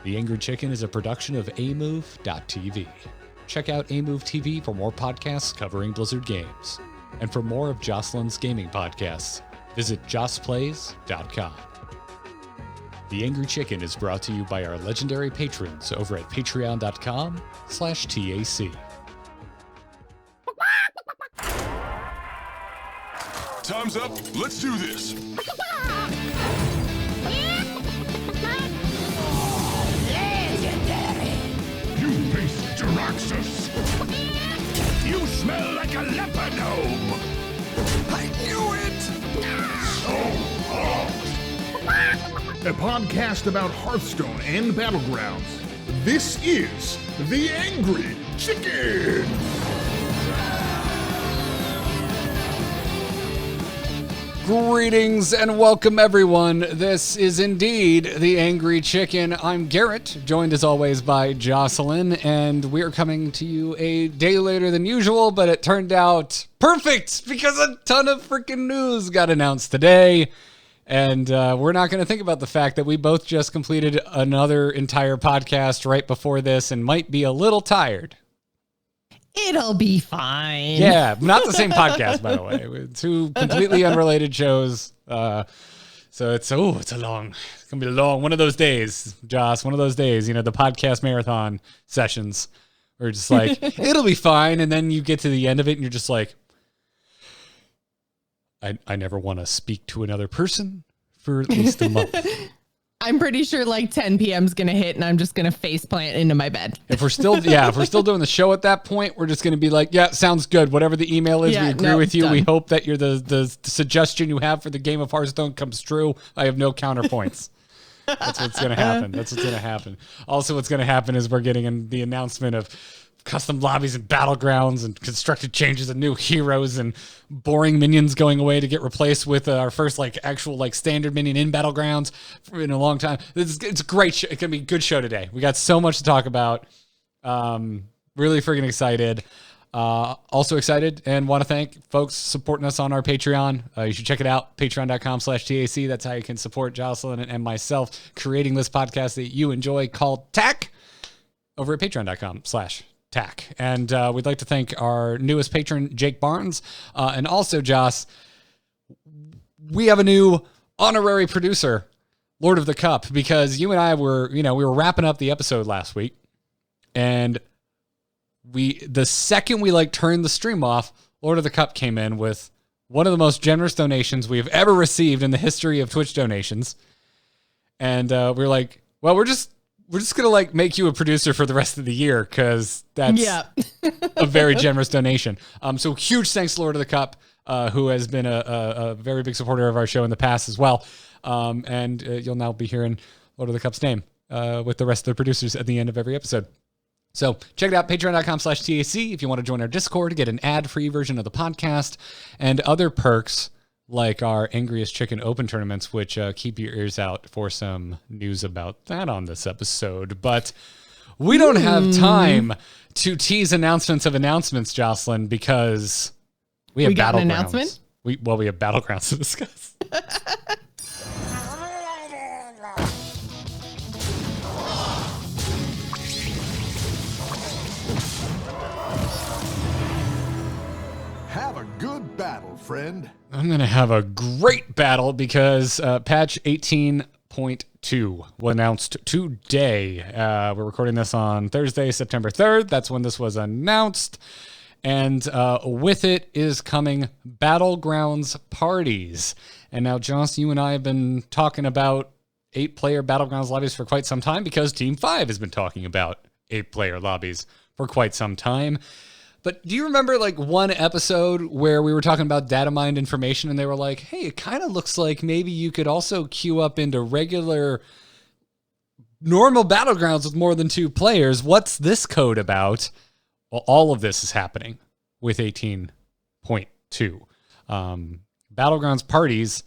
The Angry Chicken is a production of amove.tv. Check out Amove TV for more podcasts covering Blizzard games. And for more of Jocelyn's gaming podcasts, visit jossplays.com. The Angry Chicken is brought to you by our legendary patrons over at patreon.com/TAC. Time's up. Let's do this. Legendary! You face Jaraxxus. You smell like a leper gnome. I knew it. So hot. A podcast about Hearthstone and Battlegrounds. This is The Angry Chicken! Greetings and welcome, everyone. This is indeed The Angry Chicken. I'm Garrett, joined as always by Jocelyn, and we're coming to you a day later than usual, but it turned out perfect because a ton of freaking news got announced today. And we're not going to think about the fact that we both just completed another entire podcast right before this and might be a little tired. It'll be fine. Yeah, not the same podcast, by the way. Two completely unrelated shows. So it's going to be a long one of those days, Joss, one of those days, the podcast marathon sessions. We're just like, it'll be fine. And then you get to the end of it and you're just like, I never want to speak to another person for at least a month. I'm pretty sure like 10 p.m. is going to hit and I'm just going to faceplant into my bed. If we're still doing the show at that point, we're just going to be like, yeah, sounds good. Whatever the email is, we agree with you. Done. We hope that the suggestion you have for the game of Hearthstone comes true. I have no counterpoints. That's what's going to happen. Also, what's going to happen is we're getting the announcement of custom lobbies and battlegrounds and constructed changes and new heroes and boring minions going away to get replaced with our first actual standard minion in battlegrounds in a long time. It's a great show. It's gonna be a good show today. We got so much to talk about. Really freaking excited. Also excited and want to thank folks supporting us on our Patreon. You should check it out, patreon.com/TAC. That's how you can support Jocelyn and myself creating this podcast that you enjoy called TAC over at patreon.com/TAC. And we'd like to thank our newest patron, Jake Barnes. And also, Joss, we have a new honorary producer, Lord of the Cup, because you and I were, we were wrapping up the episode last week. And the second we turned the stream off, Lord of the Cup came in with one of the most generous donations we've ever received in the history of Twitch donations. And we were like, well, we're just going to make you a producer for the rest of the year because that's a very generous donation. So huge thanks to Lord of the Cup, who has been a very big supporter of our show in the past as well. And you'll now be hearing Lord of the Cup's name with the rest of the producers at the end of every episode. So check it out, patreon.com/TAC if you want to join our Discord to get an ad-free version of the podcast and other perks like our Angriest Chicken Open tournaments, which keep your ears out for some news about that on this episode. But we don't have time to tease announcements of announcements, Jocelyn, because we have Battlegrounds. An announcement? We have Battlegrounds to discuss. Have a good battle, friend. I'm going to have a great battle because patch 18.2 was announced today. We're recording this on Thursday, September 3rd. That's when this was announced. And with it is coming Battlegrounds parties. And now, Joss, you and I have been talking about 8-player Battlegrounds lobbies for quite some time because Team 5 has been talking about 8-player lobbies for quite some time. But do you remember one episode where we were talking about data mined information and they were like, hey, it kind of looks like maybe you could also queue up into regular normal Battlegrounds with more than 2 players. What's this code about? Well, all of this is happening with 18.2. Battlegrounds parties,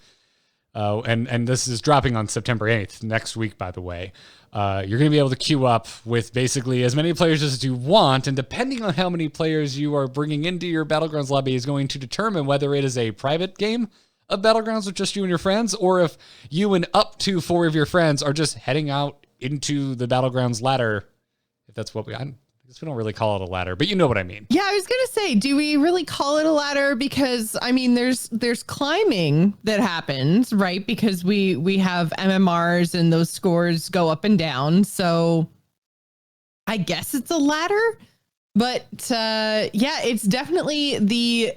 and this is dropping on September 8th, next week, by the way. You're going to be able to queue up with basically as many players as you want, and depending on how many players you are bringing into your Battlegrounds lobby is going to determine whether it is a private game of Battlegrounds with just you and your friends, or if you and up to 4 of your friends are just heading out into the Battlegrounds ladder, if that's what I guess we don't really call it a ladder, but you know what I mean. Yeah, I was going to say, do we really call it a ladder? Because, I mean, there's climbing that happens, right? Because we have MMRs and those scores go up and down. So I guess it's a ladder. But yeah, it's definitely the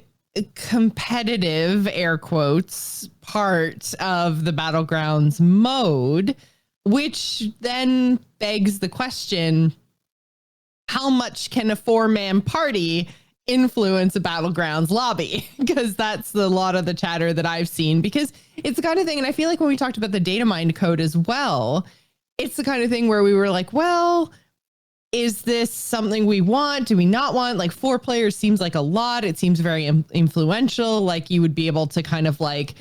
competitive, air quotes, part of the Battlegrounds mode, which then begs the question, how much can a 4-man party influence a Battlegrounds lobby? Because that's a lot of the chatter that I've seen, because it's the kind of thing, and I feel like when we talked about the data mined code as well, it's the kind of thing where we were like, well, is this something we want? Do we not want? Like 4 players seems like a lot. It seems very influential. Like you would be able to kind of like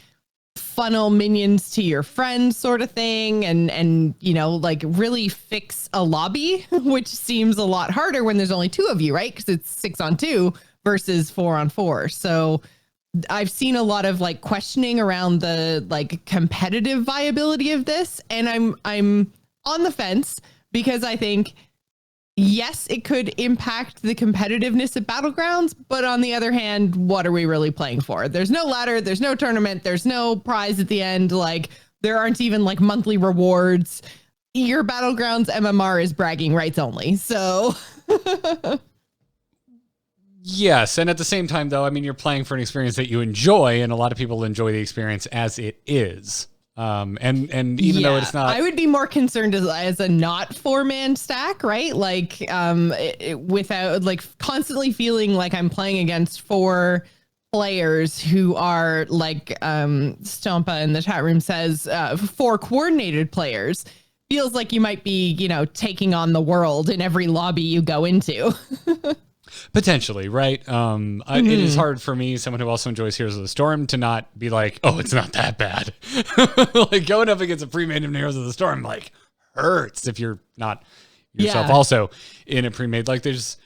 funnel minions to your friends sort of thing, and you know, like really fix a lobby, which seems a lot harder when there's only 2 of you, right? Because it's 6-on-2 versus 4-on-4. So I've seen a lot of like questioning around the like competitive viability of this, and I'm on the fence, because I think yes, it could impact the competitiveness of Battlegrounds, but on the other hand, what are we really playing for? There's no ladder, there's no tournament, there's no prize at the end. Like there aren't even like monthly rewards. Your Battlegrounds MMR is bragging rights only. So yes, and at the same time though, I mean, you're playing for an experience that you enjoy, and a lot of people enjoy the experience as it is. And even though it's not, I would be more concerned as a not 4-man stack, right? Like, without like constantly feeling like I'm playing against 4 players who are like, Stompa in the chat room says, 4 coordinated players. Feels like you might be, you know, taking on the world in every lobby you go into. Potentially, right? It is hard for me, someone who also enjoys Heroes of the Storm, to not be like, oh, it's not that bad. Like going up against a pre-made in Heroes of the Storm like hurts if you're not yourself also in a pre-made. Like there's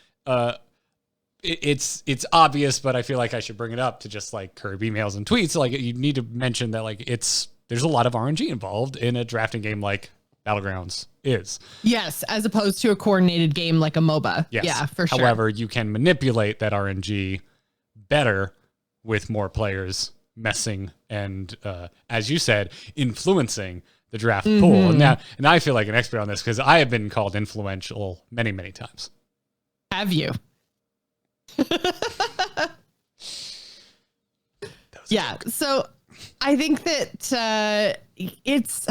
it's obvious, but I feel like I should bring it up to just like curb emails and tweets. Like you need to mention that like there's a lot of RNG involved in a drafting game like Battlegrounds is. Yes, as opposed to a coordinated game like a MOBA. Yes. Yeah, for sure. However, you can manipulate that RNG better with more players messing and, as you said, influencing the draft pool. And I feel like an expert on this because I have been called influential many, many times. Have you? Yeah. So I think that it's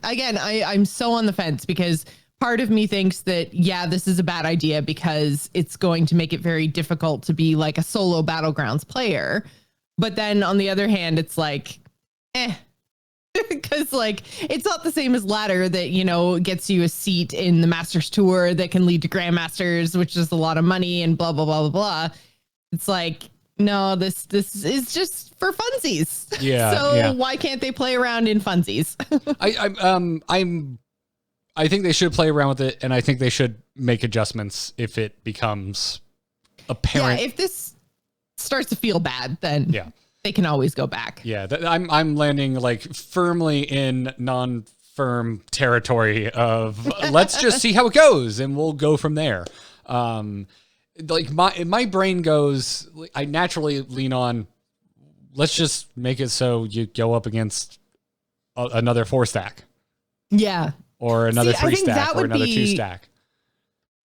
again, I'm so on the fence, because part of me thinks that, yeah, this is a bad idea because it's going to make it very difficult to be like a solo Battlegrounds player. But then on the other hand, it's like, because like it's not the same as ladder that, you know, gets you a seat in the Masters Tour that can lead to Grandmasters, which is a lot of money and blah, blah, blah, blah, blah. It's like, no, this is just for funsies. Yeah. So why can't they play around in funsies? I think they should play around with it, and I think they should make adjustments if it becomes apparent. Yeah, if this starts to feel bad, then they can always go back. Yeah, I'm landing like firmly in non-firm territory of let's just see how it goes, and we'll go from there. Like my brain goes, I naturally lean on, let's just make it so you go up against another 4 stack. Yeah. Or another 3 stack or another 2 stack.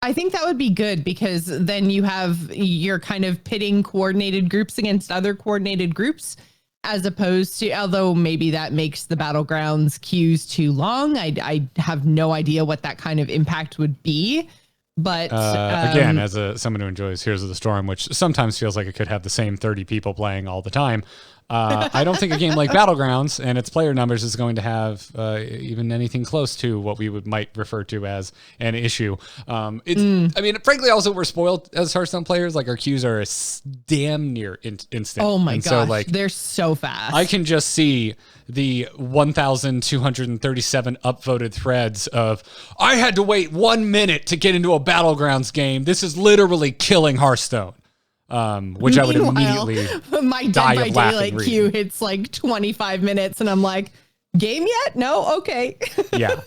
I think that would be good, because then you're kind of pitting coordinated groups against other coordinated groups, as opposed to, although maybe that makes the Battlegrounds queues too long. I have no idea what that kind of impact would be. But again, as someone who enjoys Heroes of the Storm, which sometimes feels like it could have the same 30 people playing all the time, I don't think a game like Battlegrounds and its player numbers is going to have even anything close to what we might refer to as an issue. I mean, frankly, also we're spoiled as Hearthstone players. Like our queues are damn near instant. Oh my gosh, so, like, they're so fast. I can just see the 1,237 upvoted threads of, I had to wait 1 minute to get into a Battlegrounds game. This is literally killing Hearthstone. Which I would immediately my Dead by Daylight queue hits like 25 minutes, and I'm like, game yet? No. Okay. yeah.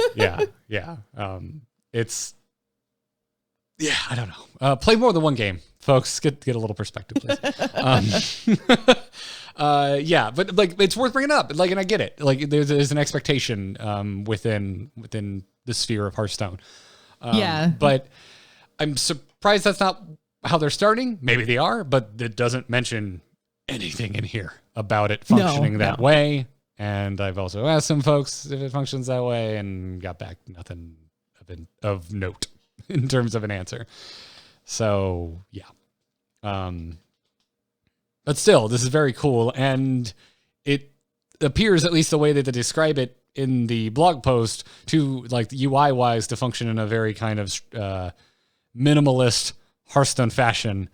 I don't know. Play more than one game, folks. Get a little perspective, please. But like it's worth bringing up. Like, and I get it. Like, there's an expectation within the sphere of Hearthstone. But I'm surprised that's not how they're starting. Maybe they are, but it doesn't mention anything in here about it functioning that way. And I've also asked some folks if it functions that way and got back nothing of note in terms of an answer. So yeah. But still, this is very cool. And it appears, at least the way that they describe it in the blog post, to like UI wise to function in a very kind of minimalist Hearthstone fashion.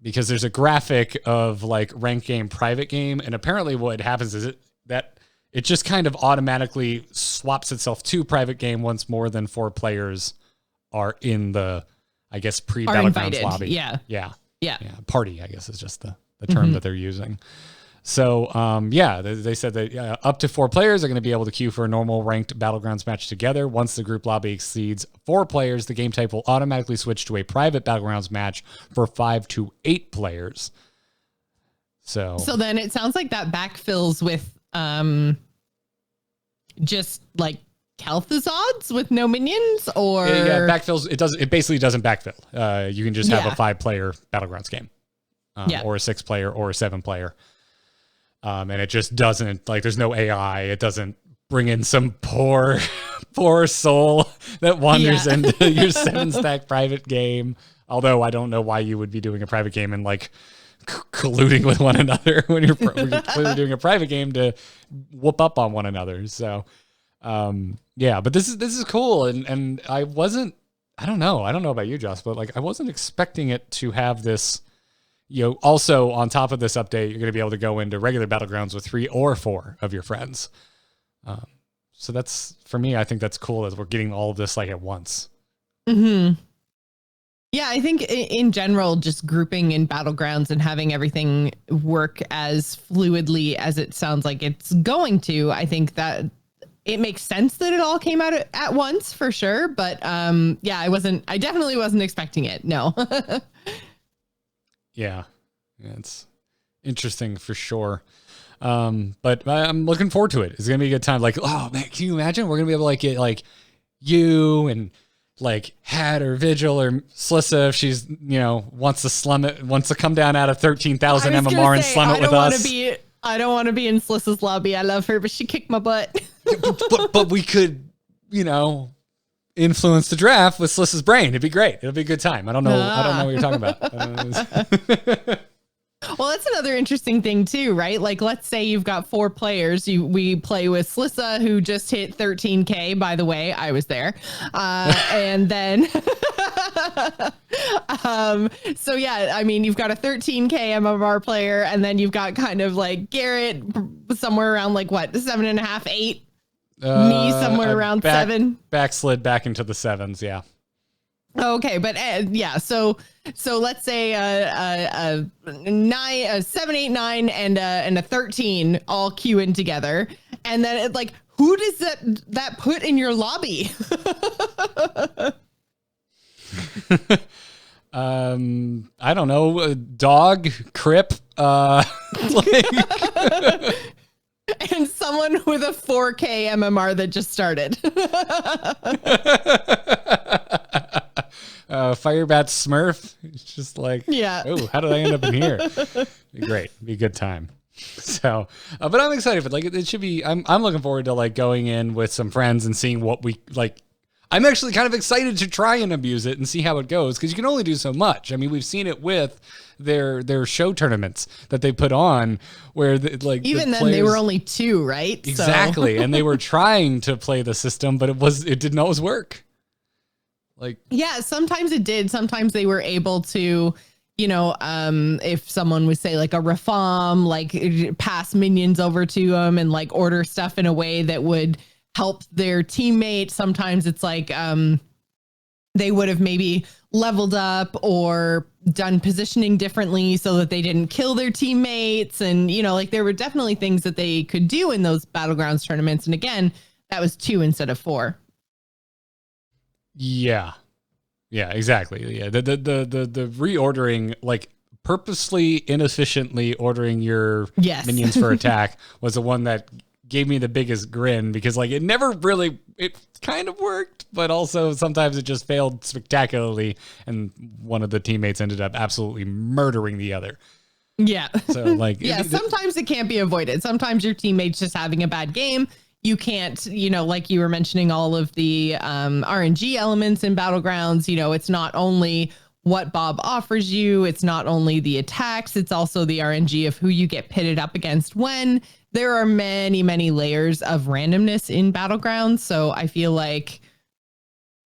Because there's a graphic of like ranked game, private game. And apparently what happens is that it just kind of automatically swaps itself to private game once more than 4 players are in the, I guess, pre-Battlegrounds lobby. Yeah. Party, I guess, is just the term that they're using. So, they said that up to 4 players are going to be able to queue for a normal ranked Battlegrounds match together. Once the group lobby exceeds 4 players, the game type will automatically switch to a private Battlegrounds match for 5 to 8 players. So then it sounds like that backfills with just like Kalthus odds with no minions, or backfills. It basically doesn't backfill. You can just have a 5-player Battlegrounds game, or a 6-player or a 7-player. And it just doesn't, like, there's no AI. It doesn't bring in some poor soul that wanders into your 7-stack private game. Although I don't know why you would be doing a private game and like colluding with one another when you're clearly doing a private game to whoop up on one another. So, but this is cool. And I don't know about you, Joss, but like, I wasn't expecting it to have this. Also on top of this update, you're going to be able to go into regular Battlegrounds with 3 or 4 of your friends. So that's, for me, I think that's cool as we're getting all of this like at once. Mm-hmm. Yeah, I think in general, just grouping in Battlegrounds and having everything work as fluidly as it sounds like it's going to, I think that it makes sense that it all came out at once for sure. But I definitely wasn't expecting it. No. Yeah, it's interesting for sure. But I'm looking forward to it. It's going to be a good time. Like, oh man, can you imagine? We're going to be able to like get like you and like Had or Vigil or Slissa if she's, wants to come down out of 13,000 MMR and slum it with us. I don't want to be in Slissa's lobby. I love her, but she kicked my butt. but we could, influence the draft with Slissa's brain. It'd be great. It'll be a good time. I don't know what you're talking about. Well, that's another interesting thing too, right? Like, let's say you've got 4 players. We play with Slissa, who just hit 13K. By the way, I was there. And then, you've got a 13K MMR player, and then you've got kind of like Garrett somewhere around like 7.5, 8. Me somewhere around 7. Backslid back into the 7s. Yeah. Okay, but so let's say a 7, 8, 9, and a 13 all queue in together, and then who does that put in your lobby? I don't know. Dog, Crip, and someone with a 4K MMR that just started. Firebat Smurf. It's just like, oh, how did I end up in here? Be great. Be a good time. So, but I'm excited for it. It should be, I'm looking forward to going in with some friends and seeing what we like. I'm actually kind of excited to try and abuse it and see how it goes, because you can only do so much. I mean, we've seen it with their show tournaments that they put on where they were only 2, right? Exactly. And they were trying to play the system, but it didn't always work. Sometimes it did. Sometimes they were able to, if someone would say like a Rafam, pass minions over to them and order stuff in a way that would help their teammate. Sometimes it's they would have maybe leveled up or done positioning differently so that they didn't kill their teammates. And, like there were definitely things that they could do in those Battlegrounds tournaments. And again, that was 2 instead of 4. Yeah. Yeah, exactly. Yeah. The reordering, like purposely inefficiently ordering your minions for attack was the one that gave me the biggest grin, because like it kind of worked, but also sometimes it just failed spectacularly, and one of the teammates ended up absolutely murdering the other. Yeah. So like, sometimes it can't be avoided. Sometimes your teammate's just having a bad game. You can't, like you were mentioning all of the RNG elements in Battlegrounds, it's not only what Bob offers you, it's not only the attacks, it's also the RNG of who you get pitted up against when. There are many, many layers of randomness in Battlegrounds. So I feel like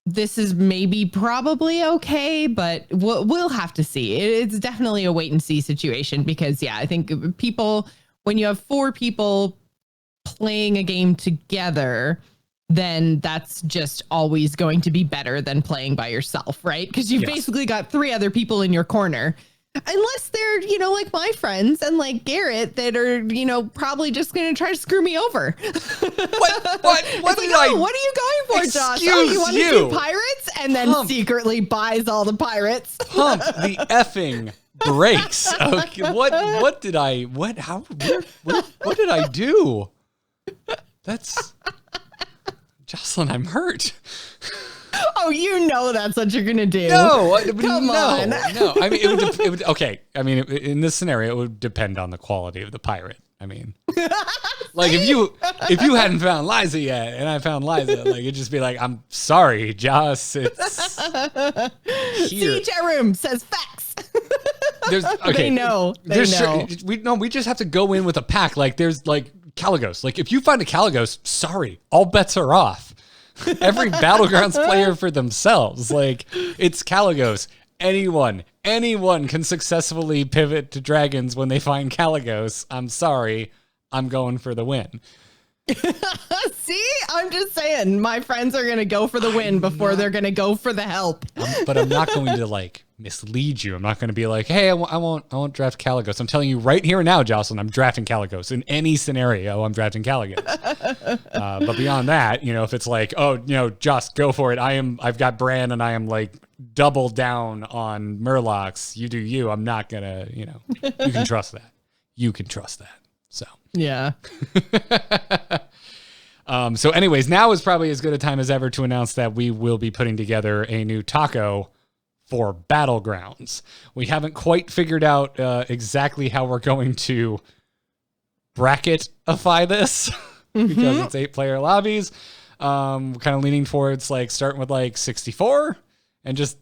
this is probably okay, but we'll have to see. It's definitely a wait and see situation, because I think when you have 4 people playing a game together, then that's just always going to be better than playing by yourself, right? Because you've basically got 3 other people in your corner. Unless they're, like my friends and like Garrett that are, probably just going to try to screw me over. What are you going for, Josh? You want to do pirates? And then secretly buys all the pirates. Pump the effing brakes. Okay, what did I do? That's Jocelyn, I'm hurt. Oh, that's what you're gonna do. No, come on. No. I mean, it would. Okay. I mean, in this scenario, it would depend on the quality of the pirate. I mean, like if you hadn't found Liza yet, and I found Liza, like it'd just be like, I'm sorry, Joss. It's here. CJ Room says facts. They know. We just have to go in with a pack. Like there's like Caligos. Like if you find a Caligos, sorry, all bets are off. Every Battlegrounds player for themselves. Like it's Caligos. Anyone can successfully pivot to dragons when they find Caligos. I'm sorry, I'm going for the win. See, I'm just saying, my friends are going to go for the win before they're going to go for the help. But I'm not going to like mislead you. I'm not going to be like, hey, I won't draft Caligos. I'm telling you right here and now, Jocelyn, I'm drafting Caligos. In any scenario, I'm drafting Caligos. But beyond that, if it's like, oh, Joss, go for it. I've got Bran and I am like double down on Murlocs. You do you. I'm not going to, you can trust that. You can trust that. So, yeah. So anyways, now is probably as good a time as ever to announce that we will be putting together a new taco for Battlegrounds. We haven't quite figured out exactly how we're going to bracketify this because it's 8-player lobbies. We're kind of leaning towards like starting with like 64 and just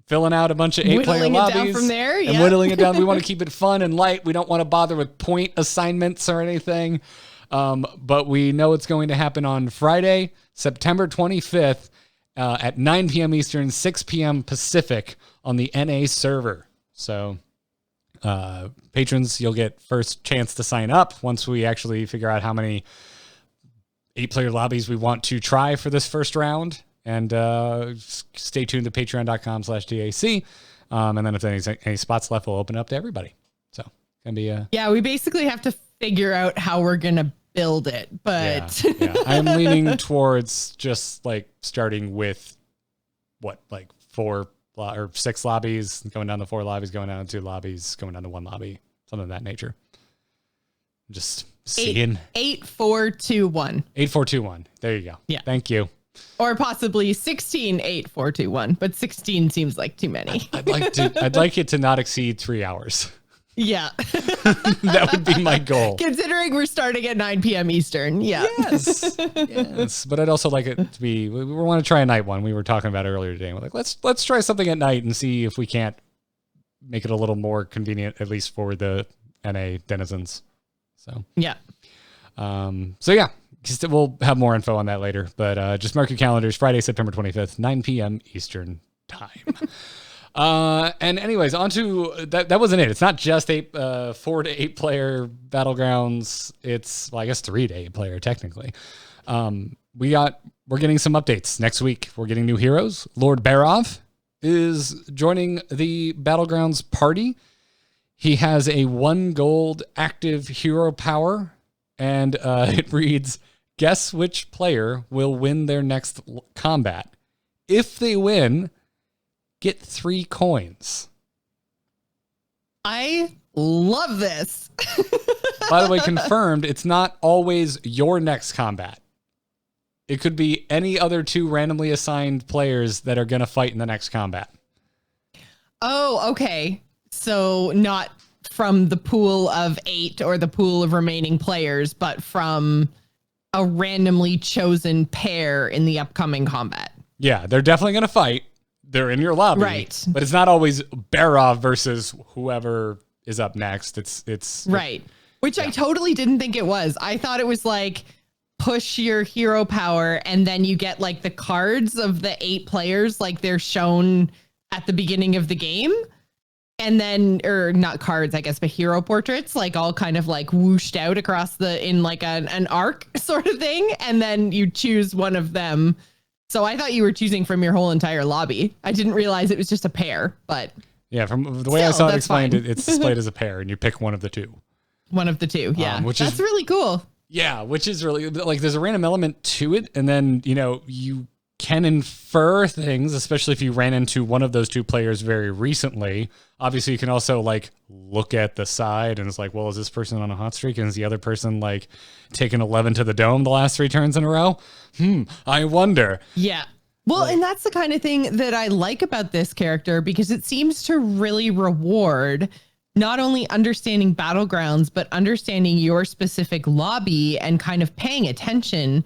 filling out a bunch of 8-player lobbies down from there, and whittling it down. We want to keep it fun and light. We don't want to bother with point assignments or anything. But we know it's going to happen on Friday, September 25th at 9 p.m. Eastern, 6 p.m. Pacific on the NA server. So patrons, you'll get first chance to sign up once we actually figure out how many 8-player lobbies we want to try for this first round. And stay tuned to patreon.com/DAC. And then if there's any spots left, we'll open up to everybody. So it's going to be we basically have to figure out how we're going to build it. But I'm leaning towards just like starting with like 4 or 6 lobbies, going down to 4 lobbies, going down to 2 lobbies, going down to 1 lobby, something of that nature. Just seeing 8, 4, 2, 1. 8, 4, 2, 1. There you go. Yeah. Thank you. Or possibly 16, 8, 4, 2, 1. But 16 seems like too many. I'd like it to not exceed 3 hours. Yeah. That would be my goal. Considering we're starting at 9 p.m. Eastern. Yeah. Yes. But I'd also like it to be, we want to try a night one. We were talking about it earlier today. We're like, let's try something at night and see if we can't make it a little more convenient, at least for the NA denizens. So, yeah. We'll have more info on that later, but just mark your calendars, Friday, September 25th, 9 p.m. Eastern time. And anyways, on to that wasn't it. It's not just 4 to 8 player Battlegrounds. It's, I guess 3 to 8 player technically. We're getting some updates next week. We're getting new heroes. Lord Barov is joining the Battlegrounds party. He has a 1 gold active hero power, and it reads, guess which player will win their next combat. If they win, get 3 coins. I love this. By the way, confirmed, it's not always your next combat. It could be any other 2 randomly assigned players that are going to fight in the next combat. Oh, okay. So not from the pool of 8 or the pool of remaining players, but from a randomly chosen pair in the upcoming combat. Yeah, they're definitely going to fight. They're in your lobby. Right. But it's not always Barov versus whoever is up next. It's right. Which I totally didn't think it was. I thought it was like push your hero power and then you get like the cards of the 8 players like they're shown at the beginning of the game. And then, or not cards, I guess, but hero portraits, like all kind of like whooshed out across in like an arc sort of thing. And then you choose one of them. So I thought you were choosing from your whole entire lobby. I didn't realize it was just a pair, but. Yeah, from the way I saw it explained, it's displayed as a pair and you pick one of the 2. One of the 2, yeah. That's really cool. Yeah, which is really, like, there's a random element to it. And then, you can infer things, especially if you ran into one of those 2 players very recently. Obviously, you can also like look at the side and it's like, well, is this person on a hot streak? And is the other person like taking 11 to the dome the last 3 turns in a row? I wonder. Yeah. Well, and that's the kind of thing that I like about this character because it seems to really reward not only understanding Battlegrounds, but understanding your specific lobby and kind of paying attention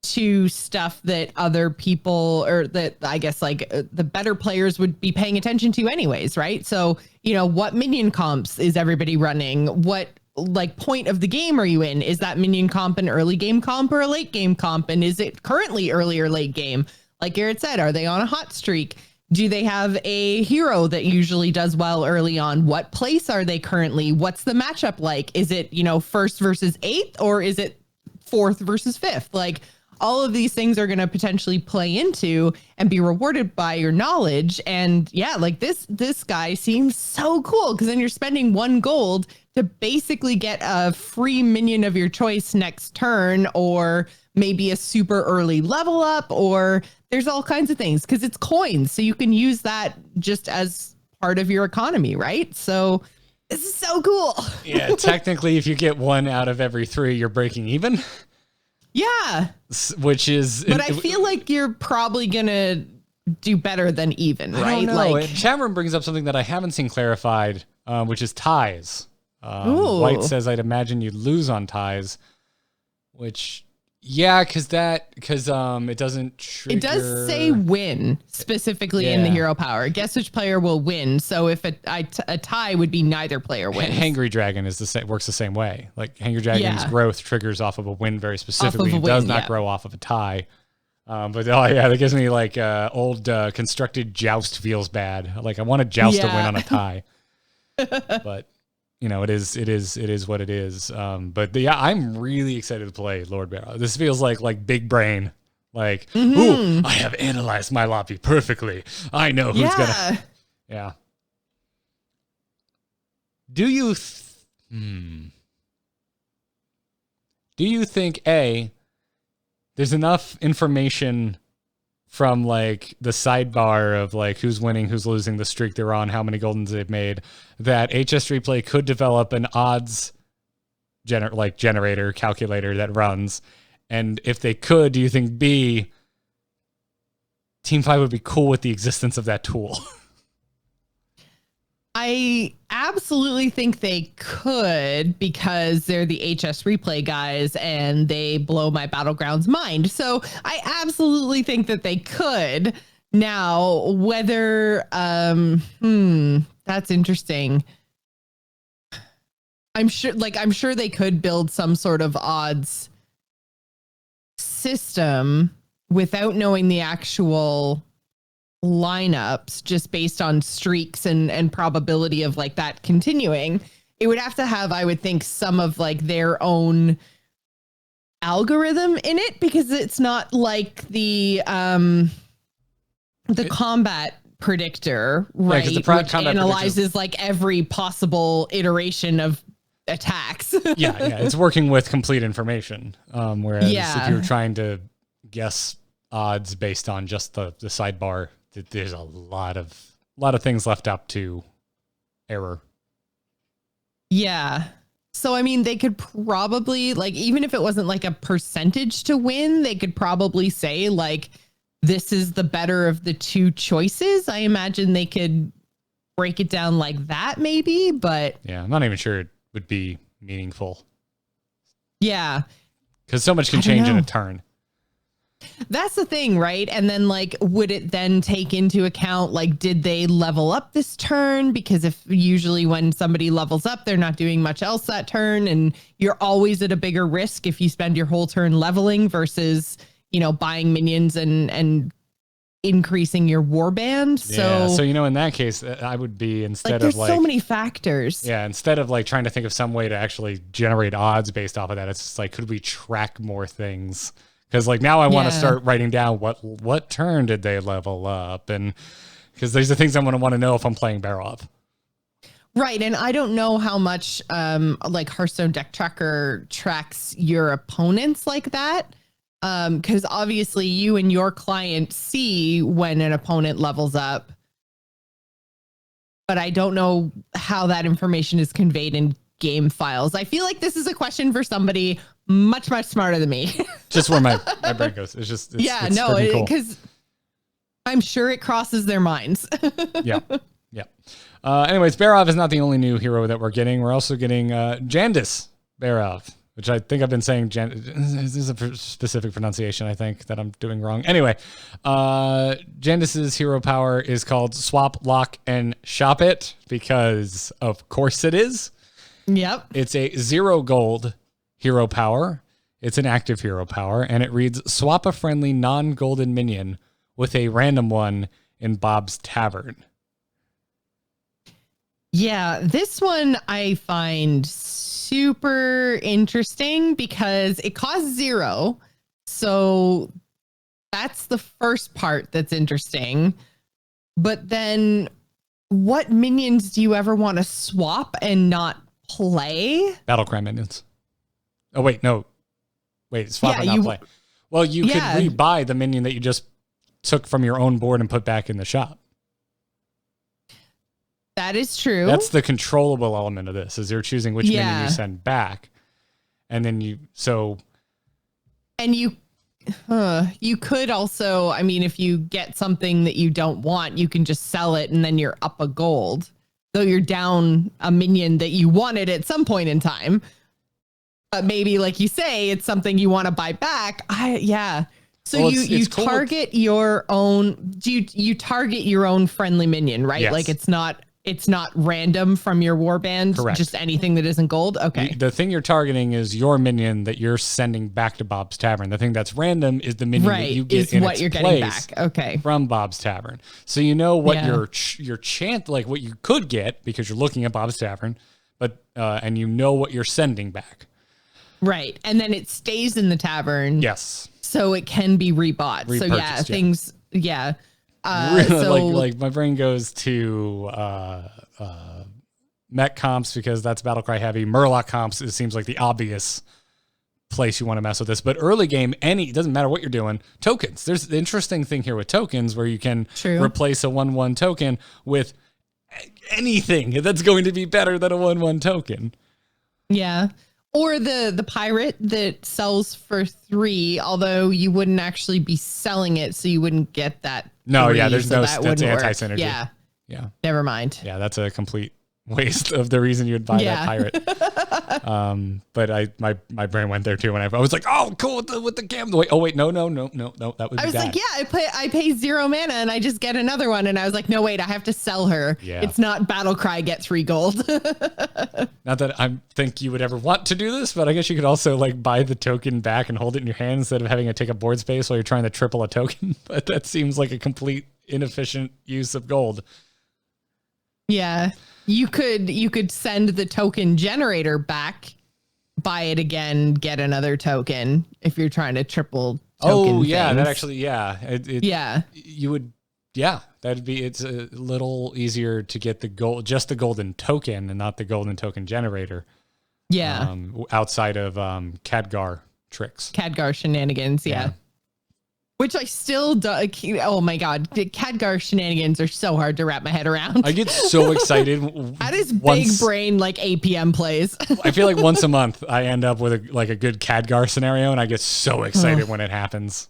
to stuff that other people or that I guess like the better players would be paying attention to anyways, right? So, what minion comps is everybody running? What like point of the game are you in? Is that minion comp an early game comp or a late game comp? And is it currently early or late game? Like Garrett said, are they on a hot streak? Do they have a hero that usually does well early on? What place are they currently? What's the matchup like? Is it, 1st versus 8th or is it 4th versus 5th? Like all of these things are going to potentially play into and be rewarded by your knowledge. And yeah, like this guy seems so cool because then you're spending 1 gold to basically get a free minion of your choice next turn, or maybe a super early level up, or there's all kinds of things because it's coins. So you can use that just as part of your economy, right? So this is so cool. Yeah, technically, if you get 1 out of every 3, you're breaking even. Yeah. Which is... But I feel like you're probably going to do better than even, right? I don't know. Like, chat room brings up something that I haven't seen clarified, which is ties. White says, I'd imagine you'd lose on ties, which... Yeah, because it doesn't trigger... It does say win specifically in the hero power. Guess which player will win. So if a tie would be neither player wins. Hangry Dragon works the same way. Like Hangry Dragon's growth triggers off of a win very specifically. It does not grow off of a tie. That gives me like old constructed joust feels bad. Like I want a joust to win on a tie. But... it is what it is. I'm really excited to play Lord Barrow. This feels like big brain. Like, ooh, I have analyzed my lobby perfectly. I know who's gonna. Yeah. Do you think there's enough information from like the sidebar of like who's winning, who's losing, the streak they're on, how many goldens they've made, that HS Replay could develop an odds generator calculator that runs? And if they could, do you think Team 5 would be cool with the existence of that tool? I absolutely think they could because they're the HS Replay guys and they blow my Battlegrounds mind. So I absolutely think that they could. Now, whether, that's interesting. I'm sure they could build some sort of odds system without knowing the actual lineups, just based on streaks and probability of like that continuing. It would have to have, I would think, some of like their own algorithm in it, because it's not like the combat predictor, right? The which analyzes like every possible iteration of attacks. yeah, it's working with complete information. Whereas if you're trying to guess odds based on just the sidebar, there's a lot of things left up to error. Yeah. So, I mean, they could probably, like, even if it wasn't like a percentage to win, they could probably say, like, this is the better of the two choices. I imagine they could break it down like that, maybe, but. Yeah, I'm not even sure it would be meaningful. Yeah. Because so much can change in a turn. That's the thing, right? And then, like, would it then take into account, like, did they level up this turn? Because if usually when somebody levels up, they're not doing much else that turn. And you're always at a bigger risk if you spend your whole turn leveling versus, you know, buying minions and increasing your warband. So, you know, in that case, I would be instead there's of like so many factors. Yeah, instead of like trying to think of some way to actually generate odds based off of that, it's just like, could we track more things? Because like now I want to start writing down what turn did they level up, and because these are things I'm going to want to know if I'm playing Barov. Right, and I don't know how much like Hearthstone Deck Tracker tracks your opponents like that. Because obviously you and your client see when an opponent levels up, but I don't know how that information is conveyed in game files. I feel like this is a question for somebody much smarter than me. Just where my brain goes. It's because I'm sure it crosses their minds. Yeah. Anyways, Barov is not the only new hero that we're getting. We're also getting Jandis Barov, which I think I've been saying. This is a specific pronunciation, I think, that I'm doing wrong. Anyway, Jandis's hero power is called Swap, Lock, and Shop It, because of course it is. Yep. It's a 0 gold hero power. It's an active hero power, and it reads, swap a friendly non-golden minion with a random one in Bob's Tavern. Yeah, this one I find super interesting because it costs 0. So that's the first part that's interesting. But then what minions do you ever want to swap and not play? Battlecry minions. Oh, wait, no. Wait, swap and not play. Well, you could rebuy the minion that you just took from your own board and put back in the shop. That is true. That's the controllable element of this, is you're choosing which minion you send back. And then you could also, I mean, if you get something that you don't want, you can just sell it and then you're up a gold. So you're down a minion that you wanted at some point in time. But maybe, like you say, it's something you want to buy back. So you target your own. You target your own friendly minion, right? Yes. Like it's not random from your warband. Correct. Just anything that isn't gold. Okay. The thing you're targeting is your minion that you're sending back to Bob's Tavern. The thing that's random is the minion that you get in its getting back. Okay. From Bob's Tavern. So you know what your chance, like what you could get because you're looking at Bob's Tavern, but and you know what you're sending back. Right. And then it stays in the tavern. Yes. So it can be rebought. Things. Yeah. Like my brain goes to mech comps because that's Battlecry heavy. Murloc comps, it seems like the obvious place you want to mess with this. But early game, it doesn't matter what you're doing. Tokens. There's the interesting thing here with tokens where you can replace a 1/1 token with anything that's going to be better than a 1/1 token. Yeah. Or the pirate that sells for 3, although you wouldn't actually be selling it, so you wouldn't get that. No, 3, there's so that's anti-synergy. Yeah. Never mind. Yeah, that's a complete waste of the reason you'd buy that pirate. But my brain went there too when I was like, oh, cool with the cam. No, that would be I was bad. like, I pay 0 mana and I just get another one, and I was like, no, wait, I have to sell her. Yeah. It's not Battlecry get 3 gold. Not that I think you would ever want to do this, but I guess you could also like buy the token back and hold it in your hand instead of having it take up board space while you're trying to triple a token. But that seems like a complete inefficient use of gold. Yeah. You could send the token generator back, buy it again, get another token if you're trying to triple token that things. actually, You would Yeah, it's a little easier to get just the golden token and not the golden token generator. Yeah. Outside of Khadgar tricks. Khadgar shenanigans, yeah. Which I still do. Oh my God. Khadgar shenanigans are so hard to wrap my head around. I get so excited. That is big brain, like APM plays. I feel like once a month I end up with a good Khadgar scenario, and I get so excited when it happens.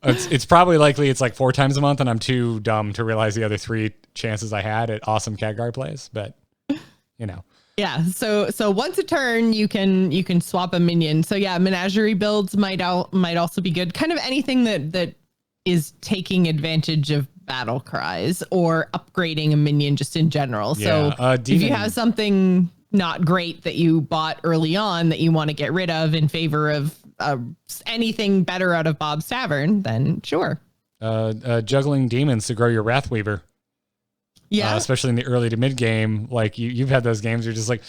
It's probably likely it's like 4 times a month, and I'm too dumb to realize the other 3 chances I had at awesome Khadgar plays, but you know. Yeah, so once a turn you can swap a minion. So yeah, menagerie builds might also be good. Kind of anything that is taking advantage of battle cries or upgrading a minion just in general. Yeah, so if you have something not great that you bought early on that you want to get rid of in favor of anything better out of Bob's Tavern, then sure. Juggling demons to grow your Wrathweaver. Yeah, especially in the early to mid game, like you've had those games. You're just like,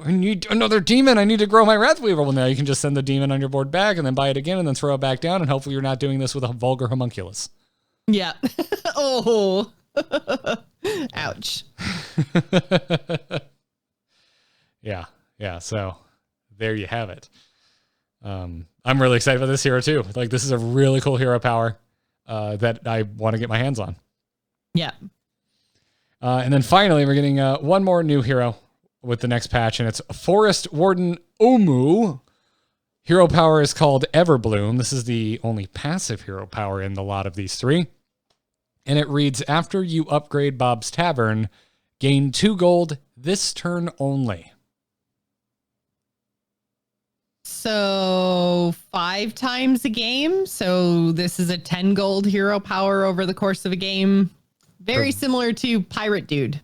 I need another demon. I need to grow my Wrathweaver. Well, now you can just send the demon on your board back and then buy it again and then throw it back down. And hopefully you're not doing this with a vulgar homunculus. Yeah. Oh, ouch. Yeah. So there you have it. I'm really excited about this hero too. Like this is a really cool hero power that I want to get my hands on. Yeah. And then finally, we're getting one more new hero with the next patch, and it's Forest Warden Omu. Hero power is called Everbloom. This is the only passive hero power in the lot of these 3. And it reads, after you upgrade Bob's Tavern, gain 2 gold this turn only. So 5 times a game. So this is a 10 gold hero power over the course of a game. Very similar to Pirate Dude.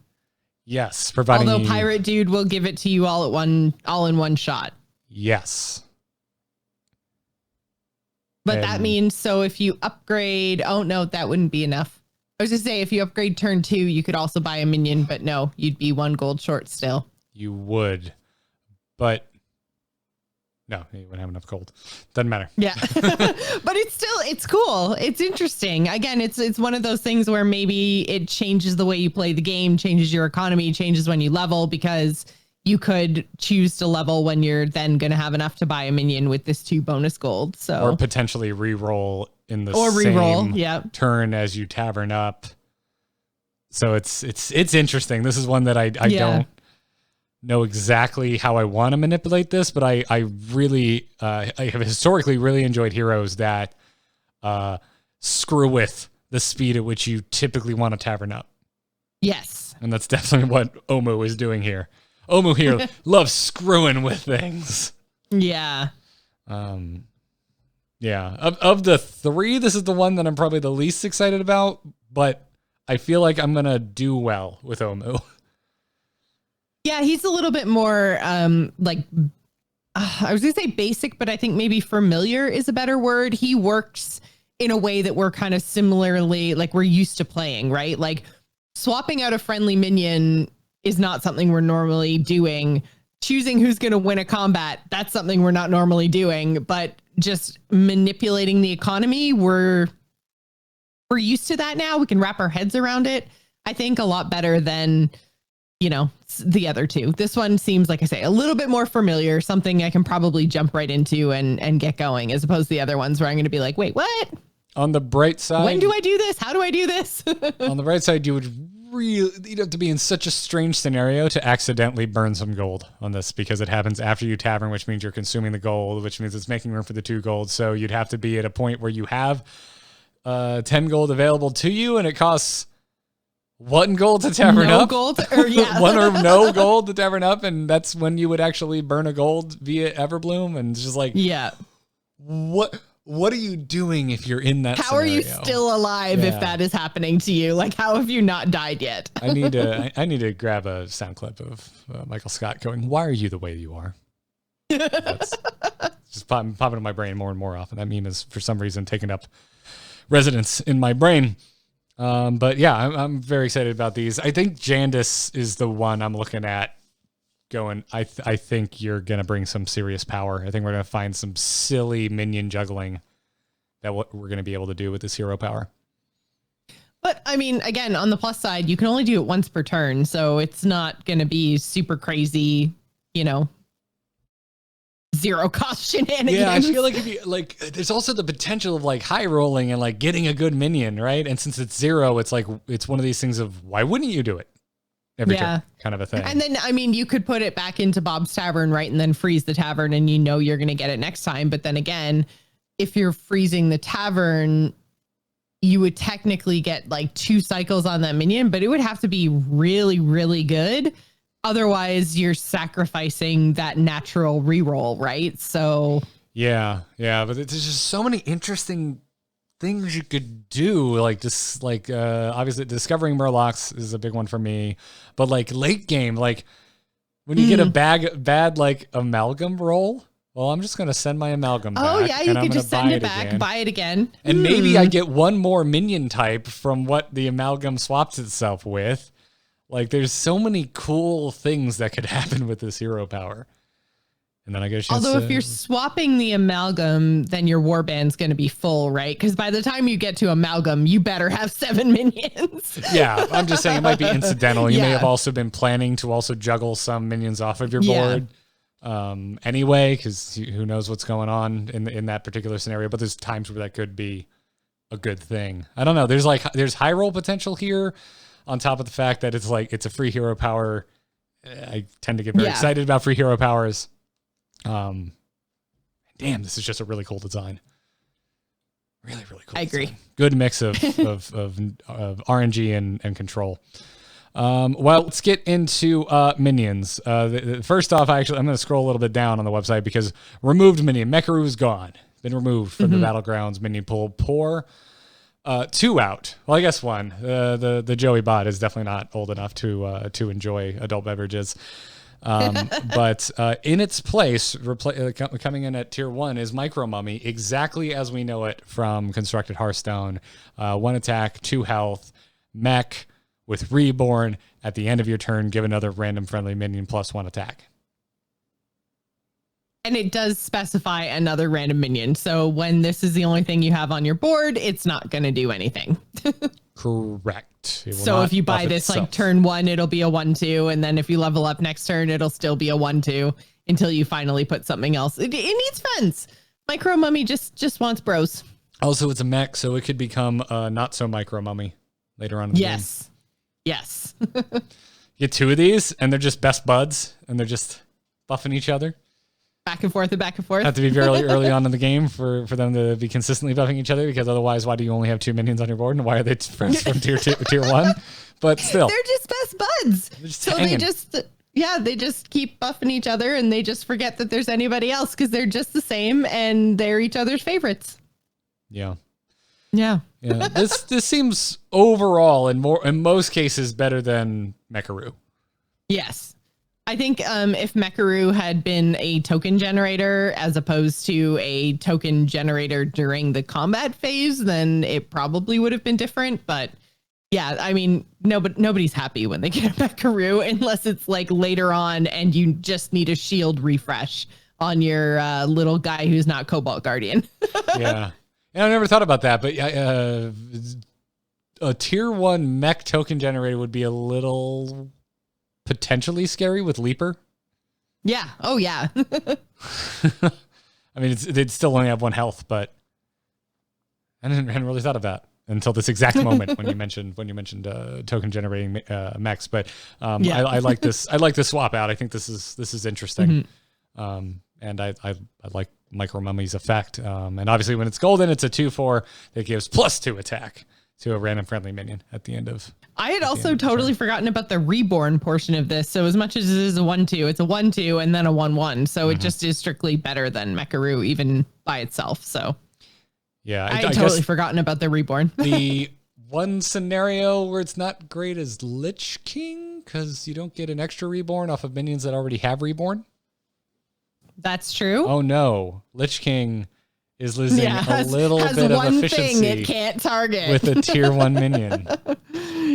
Yes, providing. Although Pirate Dude will give it to you all in one shot. Yes. But that means, so if you upgrade, oh no, that wouldn't be enough. I was just say if you upgrade turn 2, you could also buy a minion, but no, you'd be 1 gold short still. You would, but no, you wouldn't have enough gold. Doesn't matter. Yeah. But it's cool. It's interesting. Again, it's one of those things where maybe it changes the way you play the game, changes your economy, changes when you level, because you could choose to level when you're then going to have enough to buy a minion with this 2 bonus gold. So or potentially re-roll in the same turn as you tavern up. So it's interesting. This is one that I don't know exactly how I want to manipulate this, but I really I have historically really enjoyed heroes that screw with the speed at which you typically want to tavern up. Yes. And that's definitely what Omu is doing here. Omu here loves screwing with things. Yeah. Yeah. Of the 3, this is the one that I'm probably the least excited about, but I feel like I'm going to do well with Omu. Yeah, he's a little bit more I was going to say basic, but I think maybe familiar is a better word. He works in a way that we're kind of similarly, like we're used to playing, right? Like swapping out a friendly minion is not something we're normally doing. Choosing who's going to win a combat, that's something we're not normally doing, but just manipulating the economy, we're used to that now. We can wrap our heads around it, I think, a lot better than, the other 2. This one seems, like I say, a little bit more familiar, something I can probably jump right into and get going, as opposed to the other ones where I'm going to be like, wait, what? On the bright side, when do I do this? How do I do this? On the bright side, you'd have to be in such a strange scenario to accidentally burn some gold on this, because it happens after you tavern, which means you're consuming the gold, which means it's making room for the 2 gold. So you'd have to be at a point where you have 10 gold available to you, and it costs 1 gold to tavern up. Gold, or 1 or no gold to tavern up, and that's when you would actually burn a gold via Everbloom. And it's just like, what are you doing if you're in that How scenario? are you still alive if that is happening to you? Like, how have you not died yet? I need to grab a sound clip of Michael Scott going, "Why are you the way you are?" That's just popping in my brain more and more often. That meme is for some reason taking up residence in my brain. But yeah, I'm very excited about these. I think Jandis is the one I'm looking at going, I think you're going to bring some serious power. I think we're going to find some silly minion juggling that what we're going to be able to do with this hero power. But I mean, again, on the plus side, you can only do it once per turn, so it's not going to be super crazy, zero cost shenanigans. Yeah, I feel like if you there's also the potential of like high rolling and like getting a good minion, right? And since it's 0, it's like it's one of these things of why wouldn't you do it every turn, kind of a thing. And then I mean, you could put it back into Bob's Tavern, right, and then freeze the tavern, and you're going to get it next time. But then again, if you're freezing the tavern, you would technically get like 2 cycles on that minion, but it would have to be really, really good. Otherwise, you're sacrificing that natural reroll, right? So yeah, but there's just so many interesting things you could do. Like just like obviously discovering Murlocs is a big one for me, but like late game, like when you get a bad like amalgam roll. Well, I'm just going to send my amalgam back. Oh, yeah, you could just send it back, buy it again. And maybe I get one more minion type from what the amalgam swaps itself with. Like, there's so many cool things that could happen with this hero power. And then I get a chance if you're swapping the amalgam, then your warband's going to be full, right? Because by the time you get to amalgam, you better have 7 minions. Yeah, I'm just saying it might be incidental. You may have also been planning to also juggle some minions off of your board. Anyway, because who knows what's going on in that particular scenario, but there's times where that could be a good thing. I don't know. There's high roll potential here on top of the fact that it's a free hero power. I tend to get very excited about free hero powers. Damn, this is just a really cool design. Really, really cool. I agree. Design. Good mix of RNG and control. Well, let's get into minions. First off, I'm going to scroll a little bit down on the website because removed minion. Mekaru is gone. Been removed from the Battlegrounds minion pool. Poor. 2 out. Well, I guess 1. The Joey bot is definitely not old enough to enjoy adult beverages. But in its place, coming in at tier 1 is Micro Mummy, exactly as we know it from Constructed Hearthstone. 1 attack, 2 health, mech with Reborn. At the end of your turn, give another random friendly minion plus 1 attack. And it does specify another random minion. So when this is the only thing you have on your board, it's not going to do anything. Correct. So if you buy this like turn 1, it'll be a 1/2. And then if you level up next turn, it'll still be a 1/2 until you finally put something else. It needs fence. Micro Mummy just wants bros. Also, it's a mech, so it could become not so Micro Mummy later on in the game. Yes. Get 2 of these, and they're just best buds, and they're just buffing each other. Back and forth and back and forth. Have to be very early on in the game for them to be consistently buffing each other, because otherwise, why do you only have 2 minions on your board, and why are they friends from tier 1? But still, they're just best buds. They just keep buffing each other, and they just forget that there's anybody else because they're just the same and they're each other's favorites. Yeah. This seems overall in most cases better than Mekaru. Yes. I think if Mekaru had been a token generator as opposed to a token generator during the combat phase, then it probably would have been different. But yeah, I mean, nobody's happy when they get a Mekaru unless it's like later on and you just need a shield refresh on your little guy who's not Cobalt Guardian. Yeah, I never thought about that, but a tier 1 mech token generator would be a little potentially scary with Leaper. Yeah. Oh, yeah. I mean, they'd still only have 1 health, but I hadn't really thought of that until this exact moment when you mentioned token generating mechs. But I like this. I like this swap out. I think this is interesting. And I like Micro Mummy's effect. And obviously, when it's golden, it's a 2/4 that gives +2 attack to a random friendly minion at the end of. I had also totally forgotten about the reborn portion of this. So as much as it is a 1/2, it's a 1/2 and then a 1/1. So it just is strictly better than Mekaru even by itself. So yeah, I had totally forgotten about the reborn. The one scenario where it's not great is Lich King, because you don't get an extra reborn off of minions that already have reborn. That's true. Oh no, Lich King is losing a little bit of efficiency. Thing it can't target with a tier 1 minion.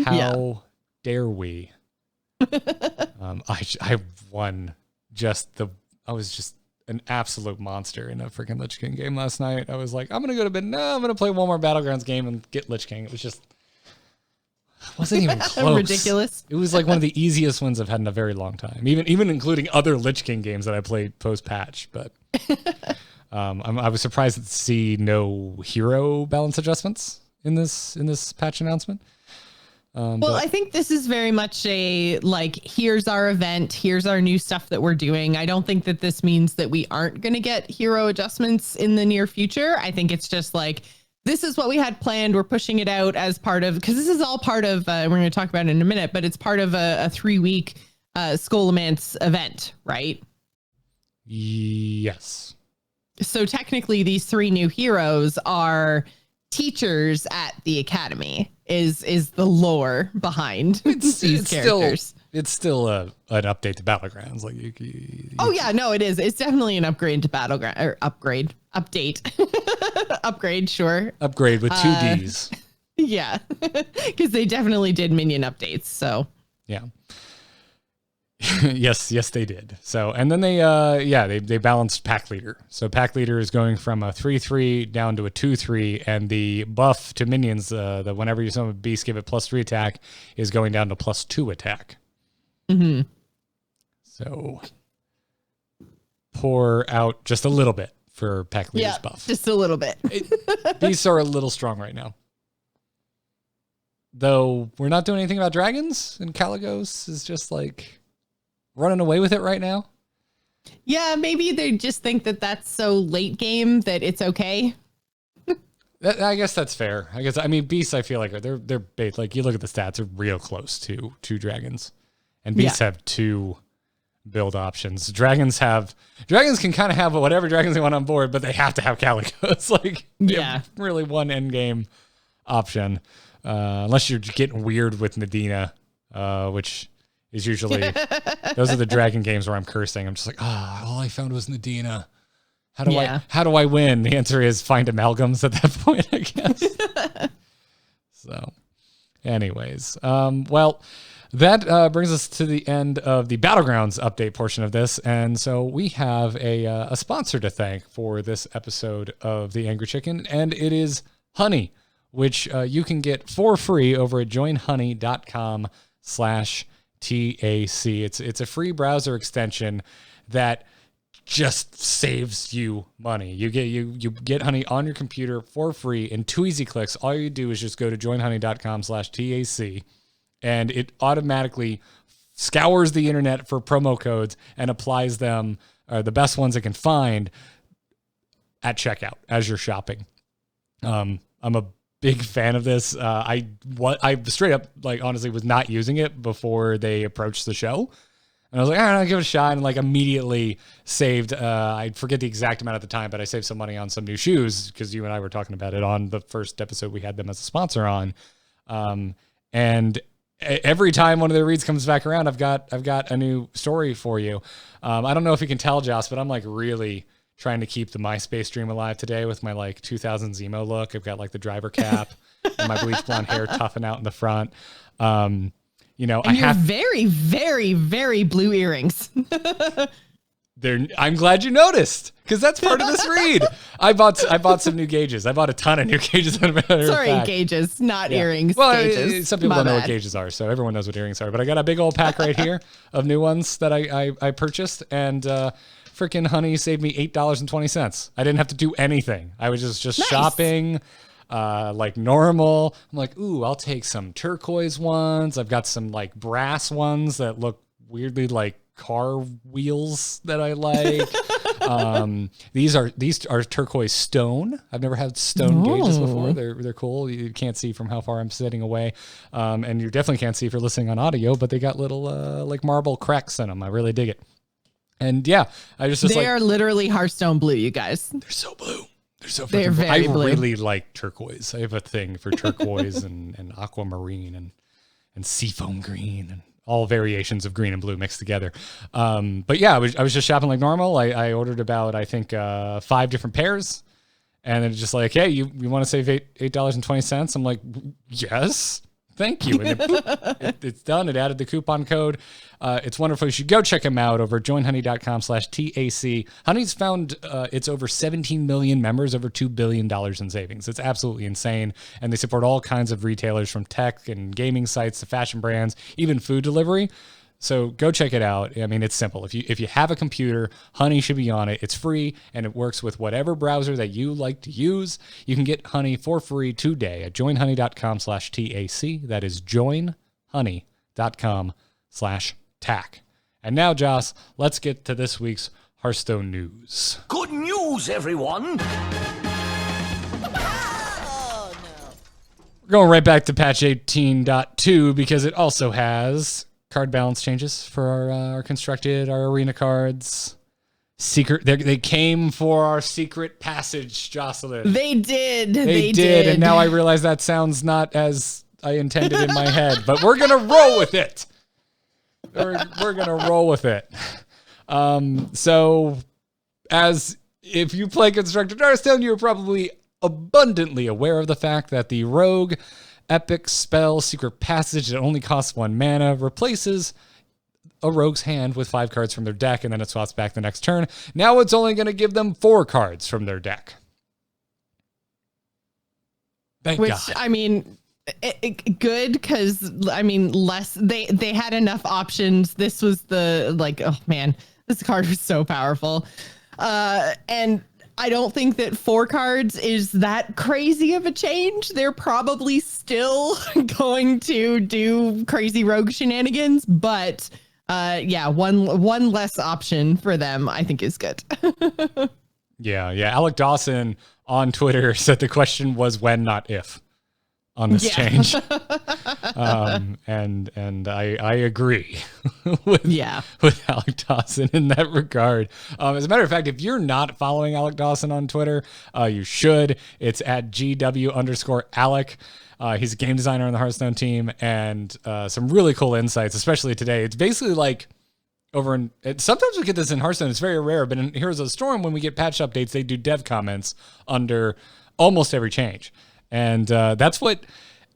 How dare we? I won I was just an absolute monster in a freaking Lich King game last night. I was like, I'm gonna go to bed. No, I'm gonna play one more Battlegrounds game and get Lich King. It was just wasn't even close. Ridiculous. It was like one of the easiest ones I've had in a very long time. Even including other Lich King games that I played post patch. But I was surprised to see no hero balance adjustments in this patch announcement. Well, I think this is very much a like, here's our event, here's our new stuff that we're doing. I don't think that this means that we aren't going to get hero adjustments in the near future. I think it's just like, this is what we had planned. We're pushing it out as part of, because this is all part of, we're going to talk about it in a minute, but it's part of a 3-week Scholomance event, right? Yes. So technically these 3 new heroes are teachers at the academy is the lore behind these characters. It's still an update to Battlegrounds. Like oh yeah, no, it is. It's definitely an upgrade to Battleground or update. Upgrade, sure. Upgrade with 2 Ds. Yeah, because they definitely did minion updates. So yeah. yes, they did. So, and then they balanced pack leader. So pack leader is going from a 3/3 down to a 2/3, and the buff to minions, the whenever you summon a beast, give it +3 attack, is going down to +2 attack. Mm-hmm. So pour out just a little bit for pack leader's buff. Just a little bit. Beasts are a little strong right now. Though we're not doing anything about dragons, and Caligos is just like running away with it right now. Yeah, maybe they just think that that's so late game that it's okay. I guess that's fair. I mean, beasts, I feel like they're like, you look at the stats, are real close to dragons, and beasts have 2 build options. Dragons can kind of have whatever dragons they want on board, but they have to have Caligos. Like, really one end game option, unless you're getting weird with Medina, which is usually those are the dragon games where I'm cursing. I'm just like, all I found was Nadina. How do I win? The answer is find amalgams at that point, I guess. So, anyways, well, that brings us to the end of the Battlegrounds update portion of this, and so we have a sponsor to thank for this episode of the Angry Chicken, and it is Honey, which you can get for free over at joinhoney.com/TAC. It's a free browser extension that just saves you money. You get Honey on your computer for free in 2 easy clicks. All you do is just go to joinhoney.com/TAC, and it automatically scours the internet for promo codes and applies them, the best ones it can find, at checkout as you're shopping. I'm a big fan of this. I straight up, like, honestly was not using it before they approached the show. And I was like, all right, I'll give it a shot. And like immediately saved, I forget the exact amount at the time, but I saved some money on some new shoes because you and I were talking about it on the first episode we had them as a sponsor on. And every time one of their reads comes back around, I've got a new story for you. I don't know if you can tell, Joss, but I'm like really trying to keep the MySpace dream alive today with my like 2000s emo look. I've got like the driver cap and my bleach blonde hair toughing out in the front. You know, and I have very, very, very blue earrings. I'm glad you noticed because that's part of this read. I bought some new gauges. I bought a ton of new gauges. Sorry, gauges, not earrings. Well, gauges. Some people don't know what gauges are, so everyone knows what earrings are. But I got a big old pack right here of new ones that I purchased, and freaking Honey saved me $8.20. I didn't have to do anything. I was just nice. Shopping. Like normal. I'm like, ooh, I'll take some turquoise ones. I've got some like brass ones that look weirdly like car wheels that I like. These are turquoise stone. I've never had stone gauges before. They're cool. You can't see from how far I'm sitting away. And you definitely can't see if you're listening on audio, but they got little like marble cracks in them. I really dig it. And yeah, they are literally Hearthstone blue, you guys. They're so blue. They're very blue. I really like turquoise. I have a thing for turquoise and aquamarine and seafoam green and all variations of green and blue mixed together. But yeah, I was just shopping like normal. I ordered about, I think, 5 different pairs. And then just like, hey, you want to save $8.20? I'm like, yes, Thank you. And it's done. It added the coupon code. It's wonderful. You should go check them out over joinhoney.com/TAC. Honey's found it's over 17 million members, over $2 billion in savings. It's absolutely insane. And they support all kinds of retailers from tech and gaming sites to fashion brands, even food delivery. So go check it out. I mean, it's simple. If you have a computer, Honey should be on it. It's free, and it works with whatever browser that you like to use. You can get Honey for free today at joinhoney.com/TAC. That is joinhoney.com/TAC. And now, Joss, let's get to this week's Hearthstone news. Good news, everyone! We're going right back to patch 18.2 because it also has card balance changes for our constructed, our arena cards. Secret, they came for our secret passage, Jocelyn. They did. They did, and now I realize that sounds not as I intended in my head, but we're gonna roll with it. We're gonna roll with it. So, as if you play constructed Hearthstone, you're probably abundantly aware of the fact that the Rogue epic spell Secret Passage that only costs 1 mana replaces a rogue's hand with 5 cards from their deck, and then it swaps back the next turn. Now it's only going to give them 4 cards from their deck. Thank God. I mean, good, because I mean, less they had enough options. This was oh man, this card was so powerful, and I don't think that 4 cards is that crazy of a change. They're probably still going to do crazy rogue shenanigans, but one less option for them, I think, is good. Yeah. Alec Dawson on Twitter said the question was when, not if, on this change. And I agree with Alec Dawson in that regard. As a matter of fact, if you're not following Alec Dawson on Twitter, you should. It's at GW_Alec. He's a game designer on the Hearthstone team, and some really cool insights, especially today. It's basically like sometimes we get this in Hearthstone. It's very rare, but in Heroes of the Storm, when we get patch updates, they do dev comments under almost every change. And that's what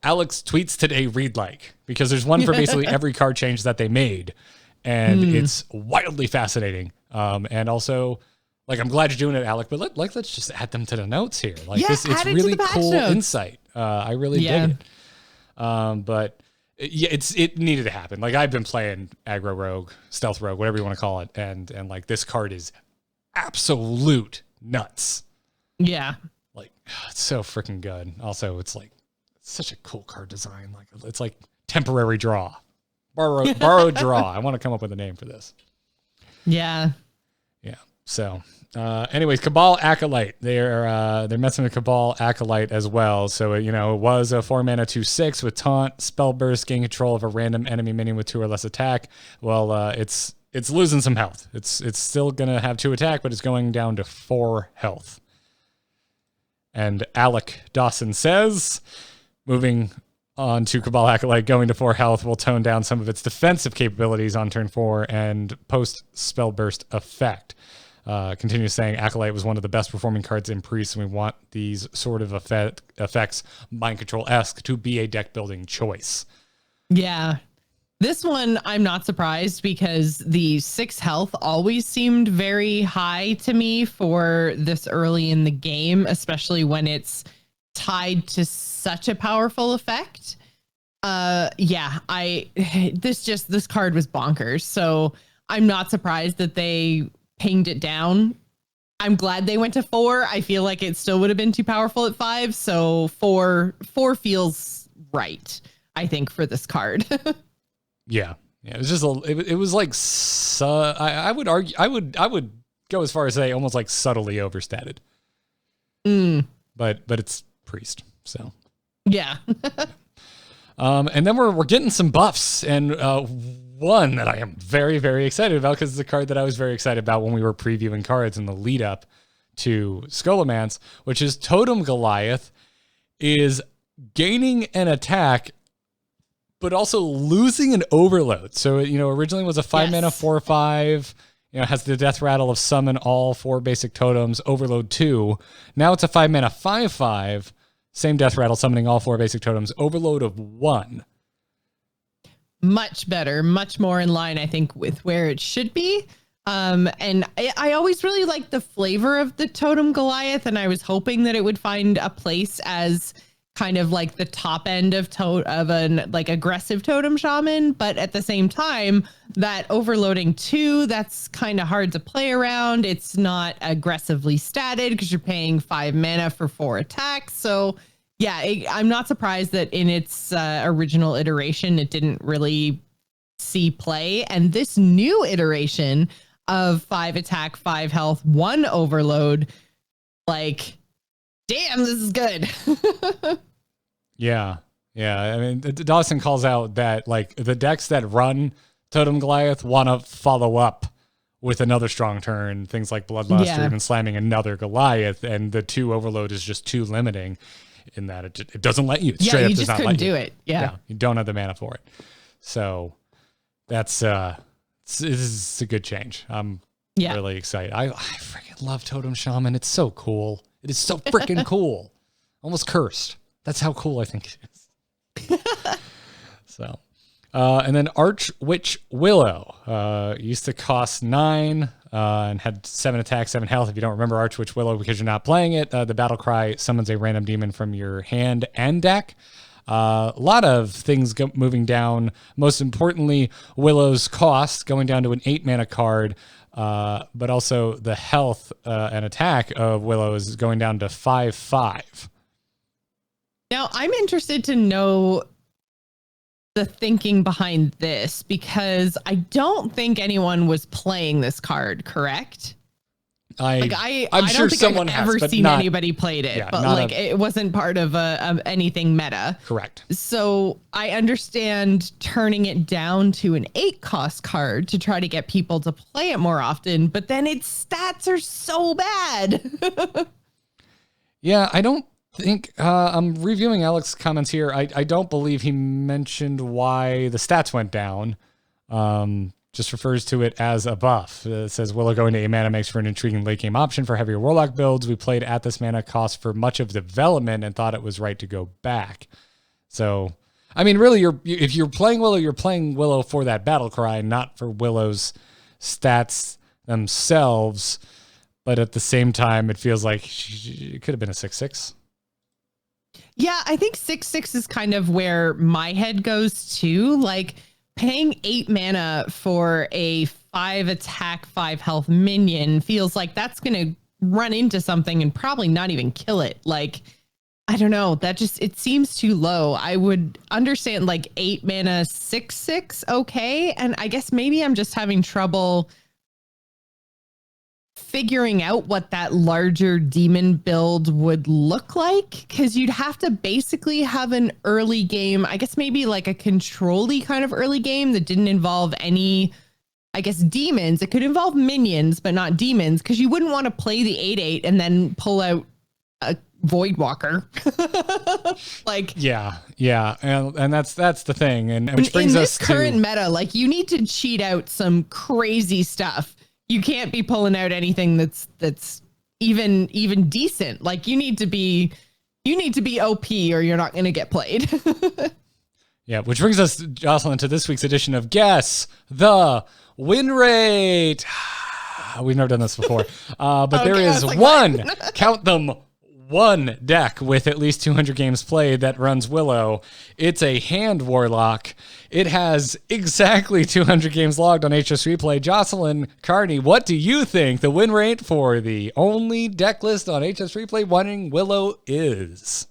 Alex tweets today read like, because there's one for basically every card change that they made. And it's wildly fascinating. And also, like, I'm glad you're doing it, Alec, but let's just add them to the notes here. Like, it's really cool insight. I really dig it. But it needed to happen. Like, I've been playing aggro rogue, stealth rogue, whatever you want to call it. And like, this card is absolute nuts. Yeah. Like, it's so freaking good. Also, it's such a cool card design. Like, it's like temporary draw, borrowed draw. I want to come up with a name for this. Yeah. So, anyways, Cabal Acolyte. They're messing with Cabal Acolyte as well. So, it was a 4 mana 2/6 with taunt, spell burst, gain control of a random enemy minion with 2 or less attack. Well, it's losing some health. It's still gonna have 2 attack, but it's going down to 4 health. And Alec Dawson says, moving on to Cabal Acolyte, going to 4 health will tone down some of its defensive capabilities on turn 4 and post spell burst effect. Continues saying Acolyte was one of the best performing cards in Priest, and we want these sort of effects, Mind Control-esque, to be a deck building choice. Yeah. This one, I'm not surprised, because the 6 health always seemed very high to me for this early in the game, especially when it's tied to such a powerful effect. This card was bonkers. So I'm not surprised that they pinged it down. I'm glad they went to 4. I feel like it still would have been too powerful at 5. So 4 feels right, I think, for this card. Yeah. It was just it was like I would argue I would go as far as say almost like subtly overstated. But it's Priest, so yeah. And then we're getting some buffs, and one that I am very, very excited about, because it's a card that I was very excited about when we were previewing cards in the lead up to Scholomance, which is Totem Goliath is gaining an attack but also losing an overload. So, originally was a 5 mana 4/5, has the death rattle of summon all 4 basic totems, overload 2. Now it's a 5 mana 5/5, Same death rattle, summoning all 4 basic totems. Overload of 1. Much better, much more in line, I think, with where it should be. And I always really liked the flavor of the Totem Goliath, and I was hoping that it would find a place as kind of like the top end of an like aggressive totem shaman. But at the same time, that overloading 2, that's kind of hard to play around. It's not aggressively statted because you're paying 5 mana for 4 attacks. So yeah, I'm not surprised that in its original iteration, it didn't really see play. And this new iteration of 5 attack, 5 health, 1 overload, like, damn, this is good. Yeah. I mean, Dawson calls out that like the decks that run Totem Goliath want to follow up with another strong turn, things like Bloodlust or even slamming another Goliath, and the 2 overload is just too limiting in that it doesn't let you. It straight up you does just not couldn't let do you. it. Yeah, you don't have the mana for it. So that's this is a good change. I'm really excited. I freaking love Totem Shaman. It's so cool. It is so freaking cool. Almost cursed. That's how cool I think it is. So, and then Archwitch Willow used to cost 9 and had 7 attack, 7 health. If you don't remember Archwitch Willow because you're not playing it, the battle cry summons a random demon from your hand and deck. A lot of things moving down. Most importantly, Willow's cost going down to an 8 mana card, but also the health and attack of Willow is going down to 5/5. Now, I'm interested to know the thinking behind this because I don't think anyone was playing this card, correct? I'm don't sure think someone I've has, ever but seen not, anybody played it, yeah, but like it wasn't part of anything meta. Correct. So I understand turning it down to an 8 cost card to try to get people to play it more often, but then its stats are so bad. Yeah, I don't think I'm reviewing Alex's comments here. I don't believe he mentioned why the stats went down. Just refers to it as a buff. It says Willow going to 8 mana makes for an intriguing late game option for heavier Warlock builds. We played at this mana cost for much of development and thought it was right to go back. So, I mean, really, if you're playing Willow, you're playing Willow for that battle cry, not for Willow's stats themselves. But at the same time, it feels like it could have been a 6/6. Yeah, I think 6/6 is kind of where my head goes to. Like, paying 8 mana for a 5 attack, 5 health minion feels like that's going to run into something and probably not even kill it. Like, I don't know. It seems too low. I would understand like 8 mana, 6/6. Okay. And I guess maybe I'm just having trouble figuring out what that larger demon build would look like, because you'd have to basically have an early game, I guess maybe like a control-y kind of early game that didn't involve any, I guess, demons. It could involve minions, but not demons, because you wouldn't want to play the 8/8 and then pull out a Voidwalker. Like, yeah, and that's the thing, and which brings us to current meta. Like, you need to cheat out some crazy stuff. You can't be pulling out anything that's even decent. Like, you need to be OP or you're not going to get played. Yeah, which brings us, Jocelyn, to this week's edition of Guess the Win Rate. We've never done this before, but okay, there is one, count them, one deck with at least 200 games played that runs Willow. It's a hand Warlock. It has exactly 200 games logged on HS Replay. Jocelyn Carney, what do you think the win rate for the only deck list on HS Replay winning Willow is?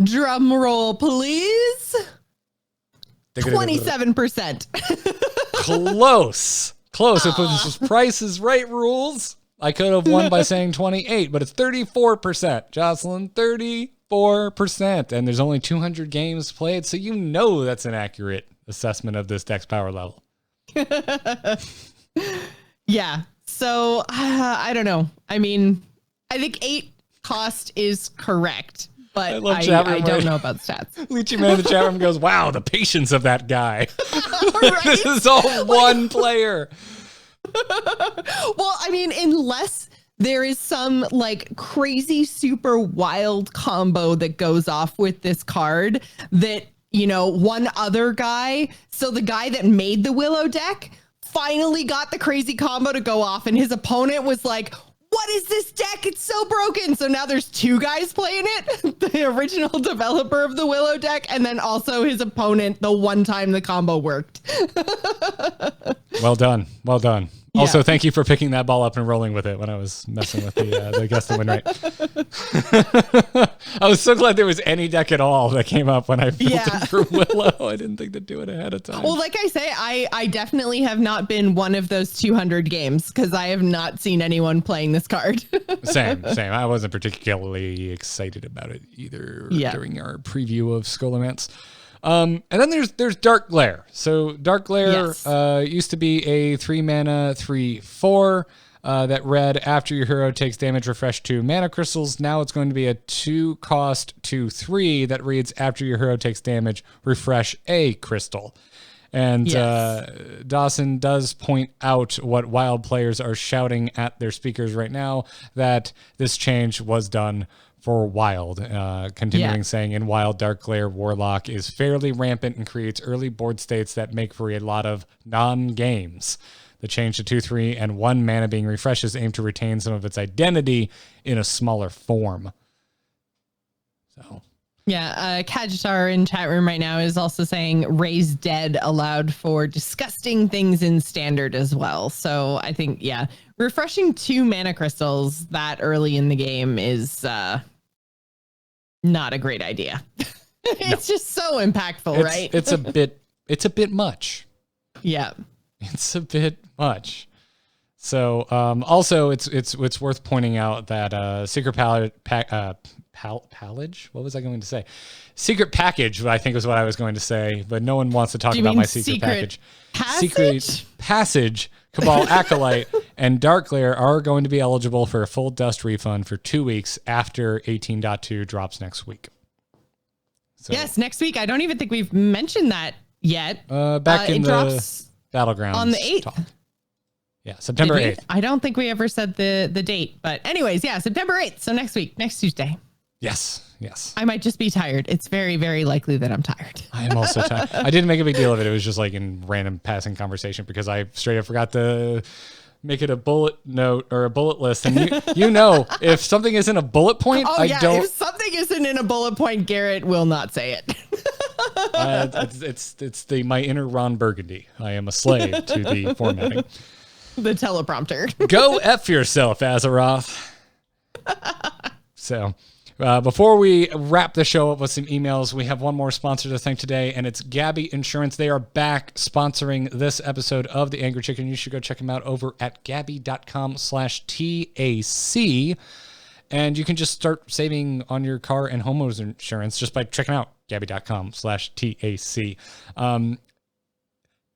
Drum roll, please. 27%. Close. If it was just Price is Right rules, I could have won by saying 28, but it's 34%. Jocelyn, 34%. And there's only 200 games played, so you know that's an accurate assessment of this deck's power level. Yeah. So, I don't know. I mean, I think 8 cost is correct, but I don't know about stats. Lychee Man in the chat room goes, wow, the patience of that guy. This is all one player. Well, I mean, unless there is some like crazy, super wild combo that goes off with this card that, you know, one other guy. So the guy that made the Willow deck finally got the crazy combo to go off, and his opponent was like, what is this deck? It's so broken. So now there's two guys playing it, the original developer of the Willow deck, and then also his opponent the one time the combo worked. Well done. Well done. Yeah. Also, thank you for picking that ball up and rolling with it when I was messing with the guess the win rate. I was so glad there was any deck at all that came up when I filtered through Willow. I didn't think to do it ahead of time. Well, like I say, I definitely have not been one of those 200 games because I have not seen anyone playing this card. Same. I wasn't particularly excited about it either during our preview of Scholomance. And then there's Dark Glare. So Dark Glare used to be a 3-mana 3/4 that read after your hero takes damage, refresh 2 mana crystals. Now it's going to be a 2-cost 2/3 that reads after your hero takes damage, refresh a crystal. And Dawson does point out what Wild players are shouting at their speakers right now, that this change was done for Wild, continuing saying, in Wild, Dark Glare Warlock is fairly rampant and creates early board states that make for a lot of non-games. The change to 2/3 and 1 mana being refreshes aim to retain some of its identity in a smaller form. So, yeah, Kajitar in chat room right now is also saying Raise Dead allowed for disgusting things in Standard as well. So I think, refreshing 2 mana crystals that early in the game is not a great idea. It's just so impactful, right? It's a bit much. Yeah. It's a bit much. So also it's worth pointing out that Secret Pallage? What was I going to say? Secret Package, I think was what I was going to say, but no one wants to talk about my Secret Package. Secret Passage, Cabal Acolyte, and Dark Glare are going to be eligible for a full dust refund for 2 weeks after 18.2 drops next week. So, yes, next week. I don't even think we've mentioned that yet. Back in the Battlegrounds on the 8th. Talk. Yeah, September 8th. I don't think we ever said the date, but anyways, September 8th. So next week, next Tuesday. Yes. I might just be tired. It's very, very likely that I'm tired. I am also tired. I didn't make a big deal of it. It was just like in random passing conversation because I straight up forgot to make it a bullet note or a bullet list. And you know, if something isn't a bullet point, if something isn't in a bullet point, Garrett will not say it. It's my inner Ron Burgundy. I am a slave to the formatting. The teleprompter. Go F yourself, Azeroth. So, before we wrap the show up with some emails, we have one more sponsor to thank today, and it's Gabby Insurance. They are back sponsoring this episode of The Angry Chicken. You should go check them out over at gabby.com/TAC. And you can just start saving on your car and homeowners insurance just by checking out gabby.com/TAC.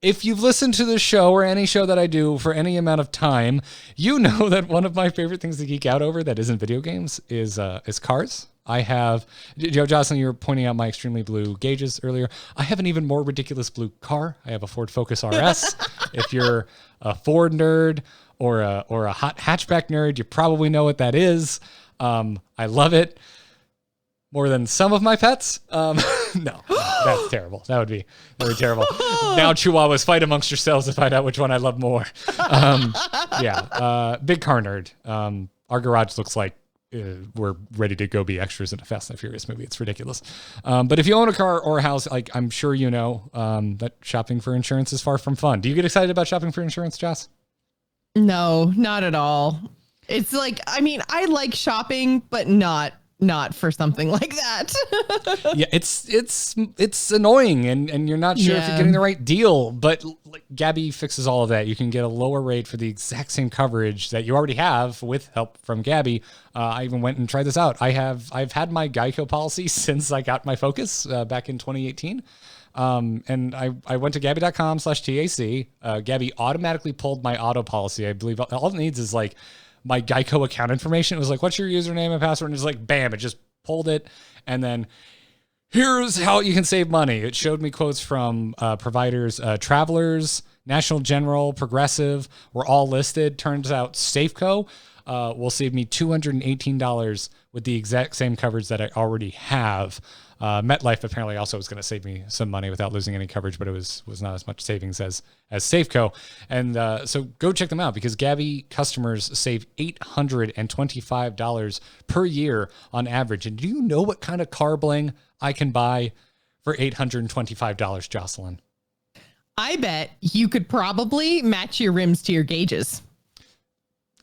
If you've listened to this show or any show that I do for any amount of time, you know that one of my favorite things to geek out over that isn't video games is cars. I have, Jocelyn, you were pointing out my extremely blue gauges earlier. I have an even more ridiculous blue car. I have a Ford Focus RS. If you're a Ford nerd or a hot hatchback nerd, you probably know what that is. I love it more than some of my pets. No, that's terrible. That would be terrible. Now Chihuahuas, fight amongst yourselves to find out which one I love more. Big car nerd. Our garage looks like we're ready to go be extras in a Fast and Furious movie. It's ridiculous. But if you own a car or a house, like I'm sure you know, that shopping for insurance is far from fun. Do you get excited about shopping for insurance, Joss? No, not at all. It's like, I mean, I like shopping, but not for something like that. Yeah, it's annoying and you're not sure if you're getting the right deal, but like Gabby fixes all of that. You can get a lower rate for the exact same coverage that you already have with help from Gabby. I even went and tried this out. I've had my Geico policy since I got my Focus back in 2018. And I went to gabby.com/TAC. Gabby automatically pulled my auto policy. I believe all it needs is like my Geico account information. It was like, what's your username and password? And it's like, bam, it just pulled it. And then here's how you can save money. It showed me quotes from providers, Travelers, National General, Progressive were all listed. Turns out Safeco will save me $218 with the exact same coverage that I already have. MetLife apparently also was going to save me some money without losing any coverage, but it was not as much savings as Safeco. And so go check them out because Gabby customers save $825 per year on average. And do you know what kind of car bling I can buy for $825, Jocelyn? I bet you could probably match your rims to your gauges.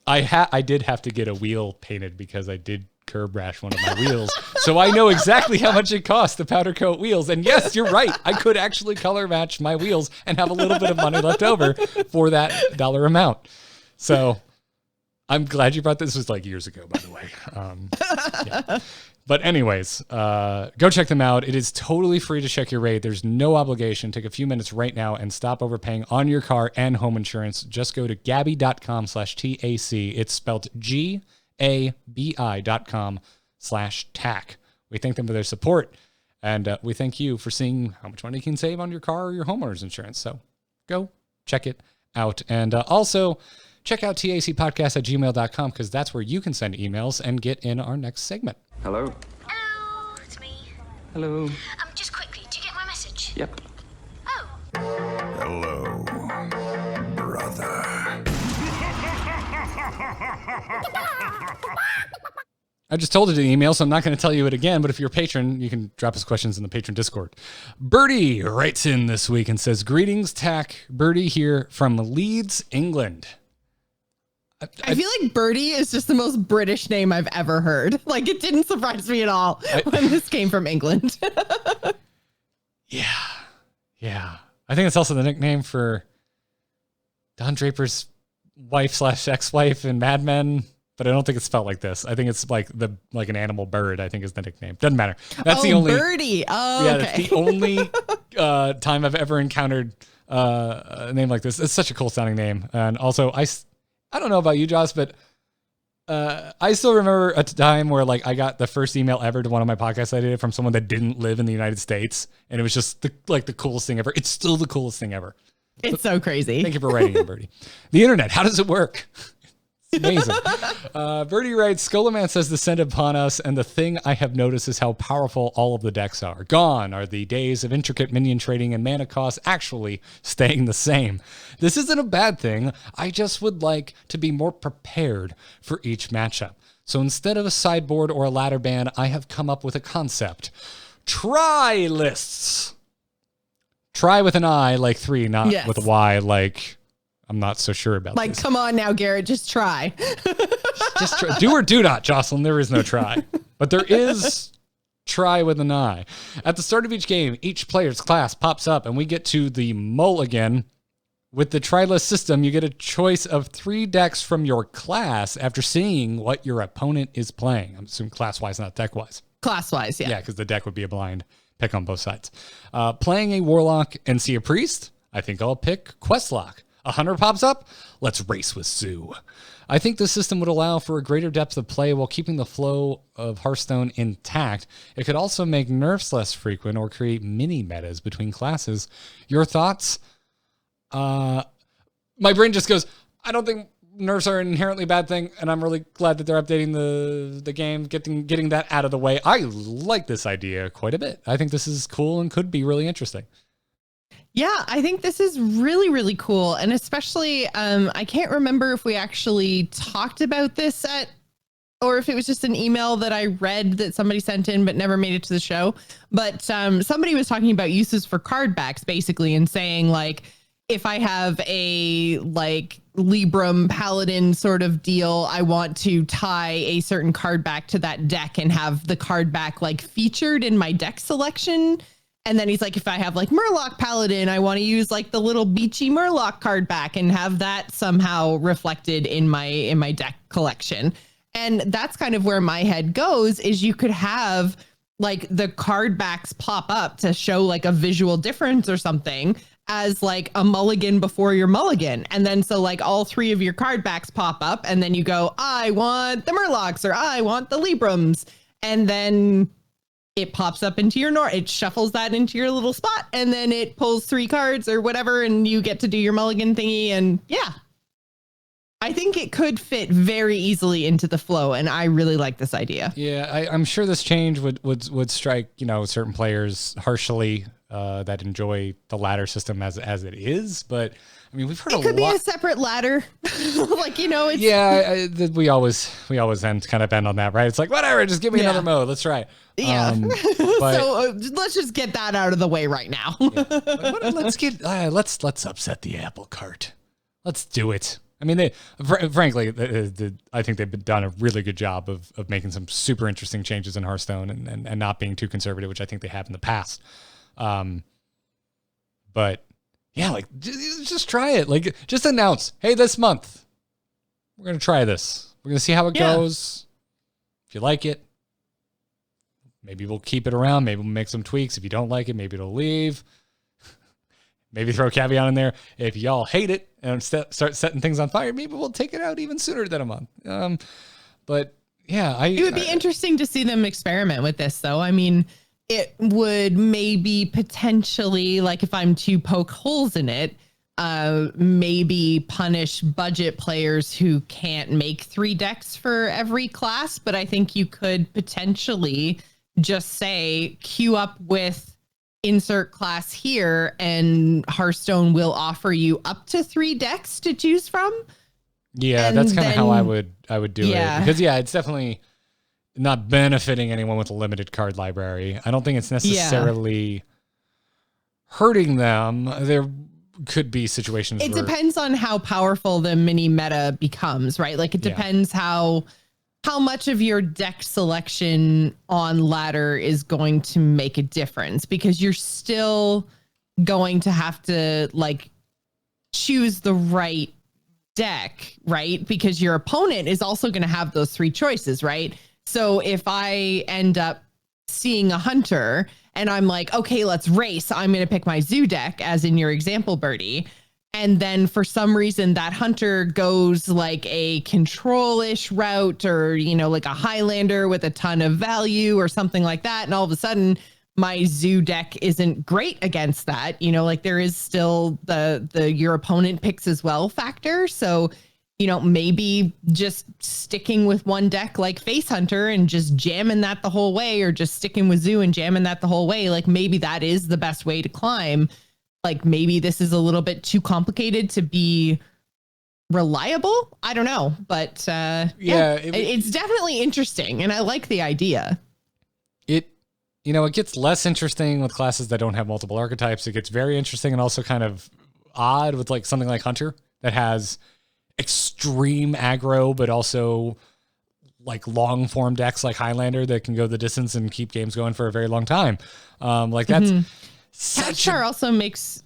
I did have to get a wheel painted because I did curb rash one of my wheels. So I know exactly how much it costs to powder coat wheels. And yes, you're right. I could actually color match my wheels and have a little bit of money left over for that dollar amount. So I'm glad you brought this. This was like years ago, by the way. Yeah. But anyways, go check them out. It is totally free to check your rate. There's no obligation. Take a few minutes right now and stop overpaying on your car and home insurance. Just go to Gabi.com/TAC. It's spelled GABI.com/TAC. We thank them for their support, and we thank you for seeing how much money you can save on your car or your homeowner's insurance. So go check it out. And also check out tacpodcast@gmail.com because that's where you can send emails and get in our next segment. Hello. Hello, it's me. Hello. Just quickly, do you get my message? Yep. Oh. Hello, brother. I just told it in the email, so I'm not going to tell you it again, but if you're a patron, you can drop us questions in the patron Discord. Birdie writes in this week and says, greetings, TAC. Birdie here from Leeds, England. I feel like Birdie is just the most British name I've ever heard. Like, it didn't surprise me at all when this came from England. Yeah. I think it's also the nickname for Don Draper's wife/ex-wife in Mad Men, but I don't think it's spelled like this. I think it's like an animal bird, I think is the nickname. Doesn't matter. That's the only Birdie. Oh, yeah, okay. That's the only time I've ever encountered a name like this. It's such a cool sounding name. And also I don't know about you, Joss, but I still remember a time where like I got the first email ever to one of my podcasts I did from someone that didn't live in the United States. And it was just the coolest thing ever. It's still the coolest thing ever. It's so crazy. Thank you for writing it, Birdie. The internet, how does it work? It's amazing. Birdie writes, Skolaman says descend upon us, and the thing I have noticed is how powerful all of the decks are. Gone are the days of intricate minion trading and mana costs actually staying the same. This isn't a bad thing. I just would like to be more prepared for each matchup. So instead of a sideboard or a ladder ban, I have come up with a concept. Try lists. Try with an I like 3, not with a Y like I'm not so sure about like, this. Come on now, Garrett, just try. Just try. Do or do not, Jocelyn. There is no try. But there is try with an I. At the start of each game, each player's class pops up and we get to the mulligan. With the try list system, you get a choice of 3 decks from your class after seeing what your opponent is playing. I'm assuming class-wise, not deck-wise. Class-wise, yeah. Yeah, because the deck would be a blind pick on both sides. Playing a Warlock and see a Priest, I think I'll pick Questlock. A Hunter pops up, let's race with Zoo. I think this system would allow for a greater depth of play while keeping the flow of Hearthstone intact. It could also make nerfs less frequent or create mini metas between classes. Your thoughts? My brain just goes, I don't think nerfs are an inherently bad thing, and I'm really glad that they're updating the game, getting that out of the way. I like this idea quite a bit. I think this is cool and could be really interesting. Yeah, I think this is really, really cool. And especially, I can't remember if we actually talked about this or if it was just an email that I read that somebody sent in but never made it to the show. But somebody was talking about uses for card backs, basically, and saying, like, if I have a like Libram Paladin sort of deal, I want to tie a certain card back to that deck and have the card back like featured in my deck selection. And then he's like, if I have like Murloc Paladin, I want to use like the little beachy Murloc card back and have that somehow reflected in my deck collection. And that's kind of where my head goes, is you could have like the card backs pop up to show like a visual difference or something as like a mulligan before your mulligan. And then so like all 3 of your card backs pop up and then you go, I want the Murlocs or I want the Librams. And then it pops up into your it shuffles that into your little spot, and then it pulls 3 cards or whatever, and you get to do your mulligan thingy. And yeah, I think it could fit very easily into the flow, and I really like this idea. Yeah, I'm sure this change would strike, certain players harshly that enjoy the ladder system as it is. But I mean, we've heard it could be a separate ladder, it's we always end on that, right? It's like, whatever, just give me another mode. Let's try it. Yeah. So let's just get that out of the way right now. Let's upset the apple cart. Let's do it. I mean, frankly, I think they've done a really good job of making some super interesting changes in Hearthstone and not being too conservative, which I think they have in the past. But yeah, like just try it. Like just announce, hey, this month we're gonna try this. We're gonna see how it goes. If you like it, maybe we'll keep it around. Maybe we'll make some tweaks. If you don't like it, maybe it'll leave. Maybe throw a caveat in there. If y'all hate it and start setting things on fire, maybe we'll take it out even sooner than a month. But yeah, it would be interesting to see them experiment with this, though. I mean, it would maybe potentially, like if I'm to poke holes in it, maybe punish budget players who can't make 3 decks for every class. But I think you could potentially just say, queue up with insert class here, and Hearthstone will offer you up to 3 decks to choose from. Yeah, and that's kind of how I would do it, because it's definitely not benefiting anyone with a limited card library. I don't think it's necessarily hurting them. There could be situations it depends on how powerful the mini meta becomes, right? Like it depends how much of your deck selection on ladder is going to make a difference, because you're still going to have to like choose the right deck, right? Because your opponent is also going to have those 3 choices, right? So if I end up seeing a hunter and I'm like, okay, let's race, I'm going to pick my zoo deck, as in your example, Birdie. And then for some reason that hunter goes like a control-ish route, or, like a Highlander with a ton of value or something like that. And all of a sudden my zoo deck isn't great against that, like there is still the your opponent picks as well factor. So, maybe just sticking with one deck like Face Hunter and just jamming that the whole way, or just sticking with zoo and jamming that the whole way. Like maybe that is the best way to climb. Like maybe this is a little bit too complicated to be reliable. I don't know, but it's definitely interesting, and I like the idea. It gets less interesting with classes that don't have multiple archetypes. It gets very interesting and also kind of odd with like something like Hunter that has extreme aggro, but also like long form decks like Highlander that can go the distance and keep games going for a very long time. Like that's. Catstar also makes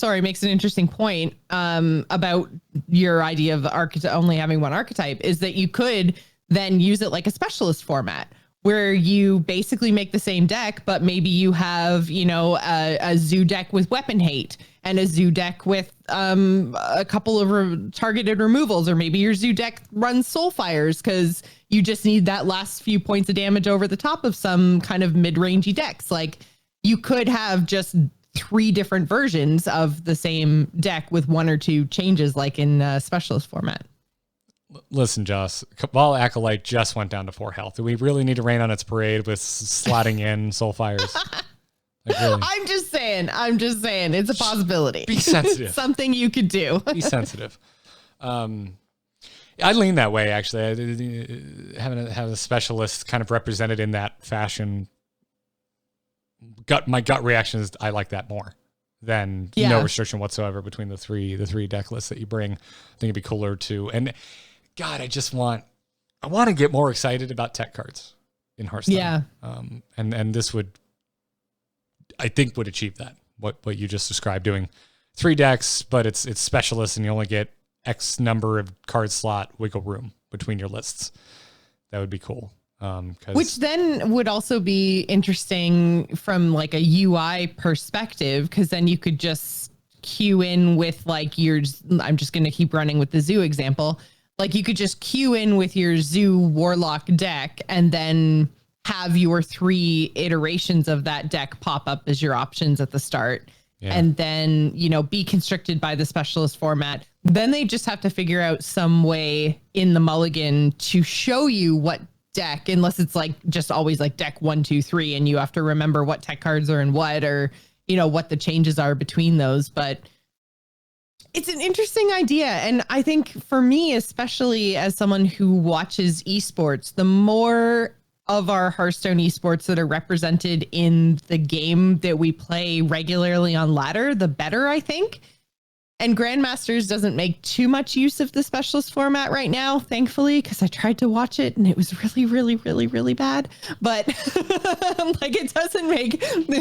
an interesting point about your idea of only having one archetype, is that you could then use it like a specialist format, where you basically make the same deck, but maybe you have, a zoo deck with weapon hate and a zoo deck with a couple of targeted removals, or maybe your zoo deck runs soul fires because you just need that last few points of damage over the top of some kind of mid-rangey decks. Like, you could have just 3 different versions of the same deck with 1 or 2 changes, like in specialist format. Listen, Joss, Cabal Acolyte just went down to 4 health. Do we really need to rain on its parade with slotting in soul fires? Like, really? I'm just saying, it's a possibility. Be sensitive. Something you could do. Be sensitive. I lean that way, actually. Having a specialist kind of represented in that fashion. My gut reaction is I like that more than no restriction whatsoever between the three deck lists that you bring. I think it'd be cooler too. And God, I want to get more excited about tech cards in Hearthstone. Yeah. And this would achieve that. What you just described, doing 3 decks, but it's specialist and you only get X number of card slot wiggle room between your lists. That would be cool. Which then would also be interesting from like a UI perspective, because then you could just queue in with like I'm just going to keep running with the zoo example. Like you could just queue in with your zoo warlock deck and then have your 3 iterations of that deck pop up as your options at the start. Yeah. And then, be constricted by the specialist format, Then they just have to figure out some way in the mulligan to show you what deck, unless it's like just always like deck 1, 2, 3, and you have to remember what tech cards are in what, or, you know, what the changes are between those. But it's an interesting idea. And I think for me, especially as someone who watches esports, the more of our Hearthstone esports that are represented in the game that we play regularly on ladder, the better, I think. And Grandmasters doesn't make too much use of the specialist format right now, thankfully, because I tried to watch it and it was really, really, really, really bad. But like, it doesn't make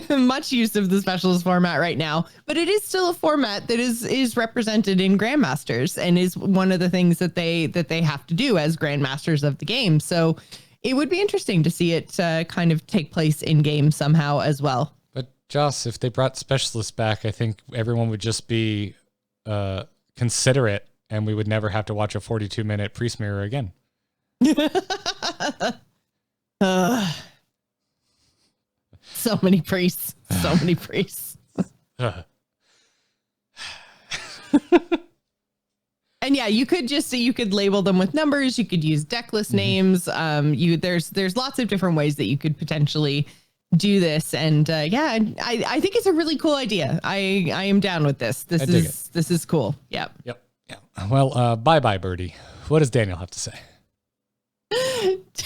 much use of the specialist format right now. But it is still a format that is represented in Grandmasters and is one of the things that they have to do as Grandmasters of the game. So it would be interesting to see it kind of take place in game somehow as well. But Joss, if they brought specialists back, I think everyone would just be considerate, and we would never have to watch a 42-minute priest mirror again. So many priests. So many priests. And yeah, you could label them with numbers. You could use deck list names. There's lots of different ways that you could potentially do this. And yeah, I think it's a really cool idea. I am down with this. This is cool. Yep. Yeah. Well, bye, Birdie. What does Daniel have to say?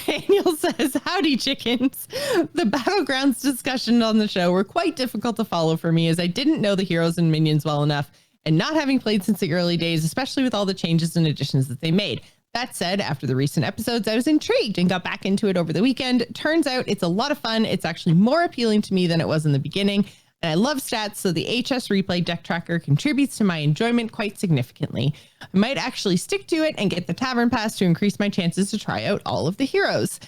Daniel says, howdy chickens. The Battlegrounds discussion on the show were quite difficult to follow for me, as I didn't know the heroes and minions well enough, and not having played since the early days, especially with all the changes and additions that they made. That said, after the recent episodes, I was intrigued and got back into it over the weekend. Turns out it's a lot of fun. It's actually more appealing to me than it was in the beginning. And I love stats, so the HS Replay deck tracker contributes to my enjoyment quite significantly. I might actually stick to it and get the Tavern Pass to increase my chances to try out all of the heroes.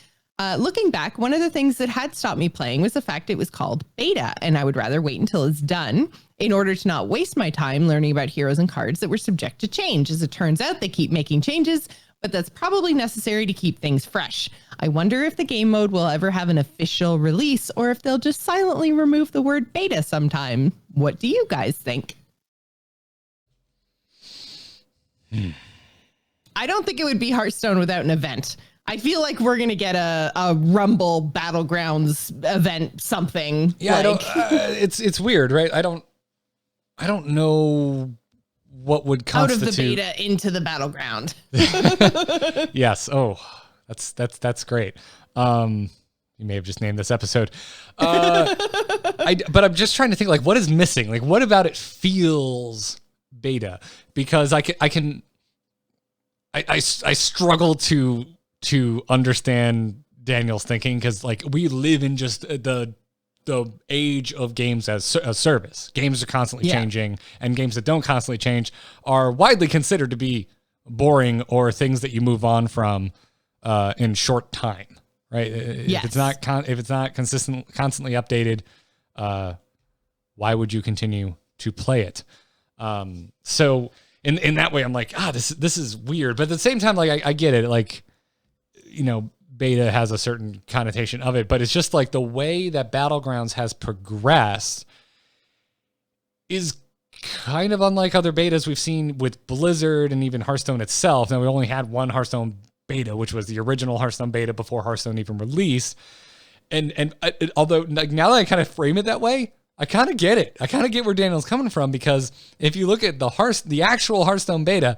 Looking back, one of the things that had stopped me playing was the fact it was called beta, and I would rather wait until it's done in order to not waste my time learning about heroes and cards that were subject to change. As it turns out, they keep making changes, but that's probably necessary to keep things fresh. I wonder if the game mode will ever have an official release, or if they'll just silently remove the word beta sometime. What do you guys think? I don't think it would be Hearthstone without an event. I feel like we're going to get a Rumble Battlegrounds event, something. Yeah, like... it's weird, right? I don't know what would constitute out of the beta into the battleground. Yes. Oh, that's great. You may have just named this episode. But I'm just trying to think, like, what is missing? Like, what about it feels beta? Because I struggle to understand Daniel's thinking, because like we live in just the age of games as a service. Games are constantly changing, and games that don't constantly change are widely considered to be boring or things that you move on from in short time, right? Yes. If it's not constantly updated, why would you continue to play it? So in that way, I'm like, this is weird, but at the same time, like I get it, like, you know, beta has a certain connotation of it, but it's just like the way that Battlegrounds has progressed is kind of unlike other betas we've seen with Blizzard and even Hearthstone itself. Now, we only had one Hearthstone beta, which was the original Hearthstone beta before Hearthstone even released. And although, like, now that I kind of frame it that way, I kind of get it. I kind of get where Daniel's coming from, because if you look at the actual Hearthstone beta,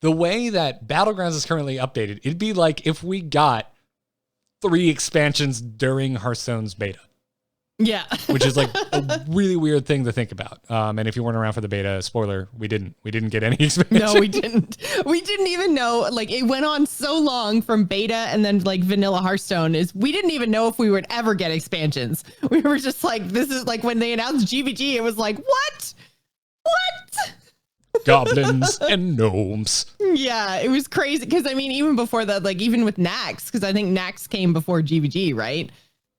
the way that Battlegrounds is currently updated, it'd be like if we got 3 expansions during Hearthstone's beta. Yeah. Which is like a really weird thing to think about. And if you weren't around for the beta, spoiler, we didn't get any expansions. No, we didn't. We didn't even know, like, it went on so long from beta and then like vanilla Hearthstone we didn't even know if we would ever get expansions. We were just like, this is like when they announced GVG, it was like, what? Goblins and gnomes. Yeah, it was crazy. Because I mean, even before that, like even with Nax, because I think Nax came before GVG, right?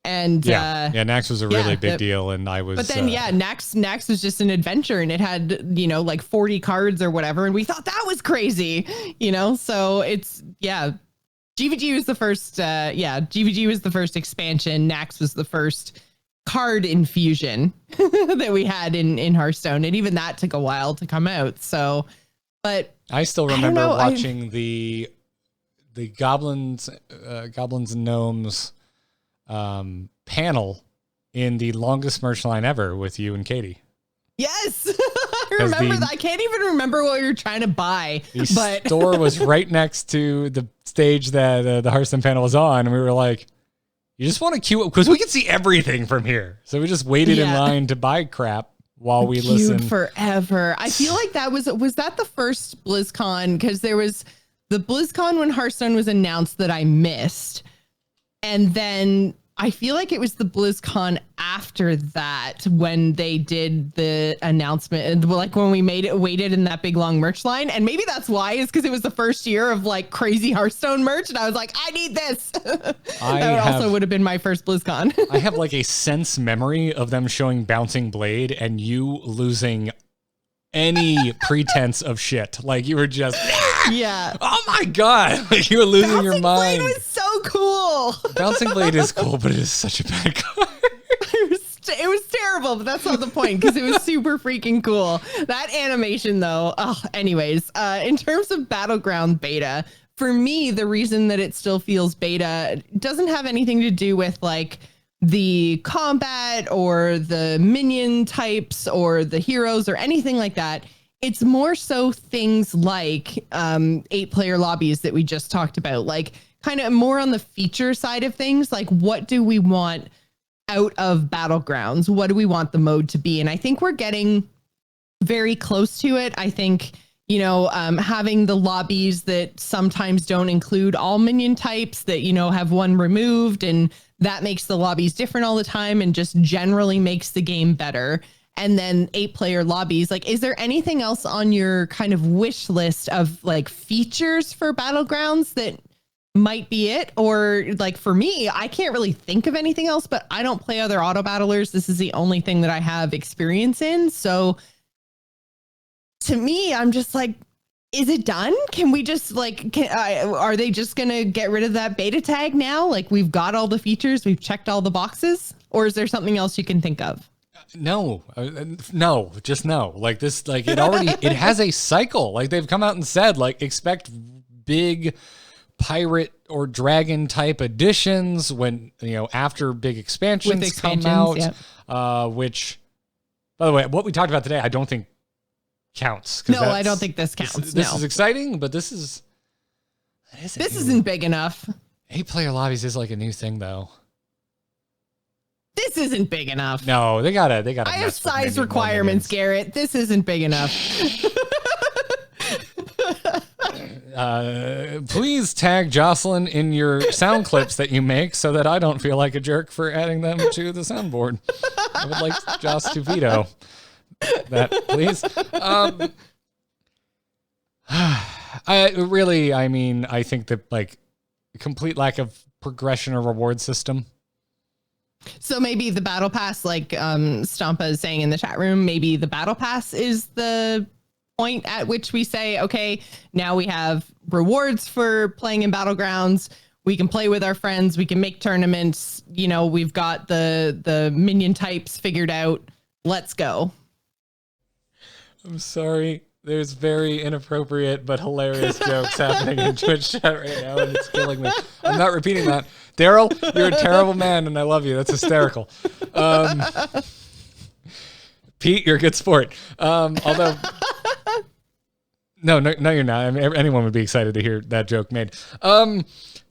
And Nax was a really big deal, and I was. But then Nax was just an adventure, and it had, you know, like 40 cards or whatever, and we thought that was crazy, you know. So it's GVG was the first. GVG was the first expansion. Nax was the first card infusion that we had in Hearthstone, and even that took a while to come out. So But I still remember watching the goblins and gnomes panel in the longest merch line ever with you and Katie. Yes, I remember that. I can't even remember what we were trying to buy. The store was right next to the stage that the Hearthstone panel was on, and we were like, "You just want to queue up because we can see everything from here." So we just waited in line to buy crap while we listened forever. I feel like that was that the first BlizzCon, because there was the BlizzCon when Hearthstone was announced that I missed, and then I feel like it was the BlizzCon after that when they did the announcement, like when we waited in that big long merch line. And maybe that's why, is because it was the first year of like crazy Hearthstone merch. And I was like, I need this. That also would have been my first BlizzCon. I have like a sense memory of them showing Bouncing Blade and you losing any pretense of shit. Like you were just, yeah. Oh my God. Like you were losing your mind. Bouncing Blade was so cool. Bouncing Blade is cool, but it is such a bad card. It was terrible, but that's not the point, because it was super freaking cool. That animation though. Anyways, in terms of Battleground beta, for me, the reason that it still feels beta doesn't have anything to do with like the combat or the minion types or the heroes or anything like that. It's more so things like 8-player lobbies that we just talked about, like kind of more on the feature side of things. Like, what do we want out of Battlegrounds? What do we want the mode to be? And I think we're getting very close to it. I think, you know, having the lobbies that sometimes don't include all minion types, that, you know, have one removed, and that makes the lobbies different all the time and just generally makes the game better. And then 8-player lobbies. Like, is there anything else on your kind of wish list of like features for Battlegrounds that might be it? Or like for me, I can't really think of anything else, but I don't play other auto battlers. This is the only thing that I have experience in. So to me, I'm just like, is it done? Can we just like, are they just going to get rid of that beta tag now? Like, we've got all the features, we've checked all the boxes, or is there something else you can think of? No, just no. Like this, like it has a cycle. Like they've come out and said, like, expect big pirate or dragon type additions when, you know, after big expansions come out, yep. Which, by the way, what we talked about today, I don't think counts. No, I don't think this counts. This is exciting, but this isn't big enough. 8-player lobbies is like a new thing though. This isn't big enough. No, they gotta. I have size requirements, Garrett. This isn't big enough. Please tag Jocelyn in your sound clips that you make so that I don't feel like a jerk for adding them to the soundboard. I would like Joss to veto that, please. I think that like complete lack of progression or reward system. So maybe the battle pass, like Stompa is saying in the chat room, maybe the battle pass is the point at which we say, okay, now we have rewards for playing in Battlegrounds. We can play with our friends. We can make tournaments. You know, we've got the minion types figured out. Let's go. I'm sorry. There's very inappropriate but hilarious jokes happening in Twitch chat right now, and it's killing me. I'm not repeating that. Daryl, you're a terrible man, and I love you. That's hysterical. Pete, you're a good sport. Although, no, you're not. I mean, anyone would be excited to hear that joke made.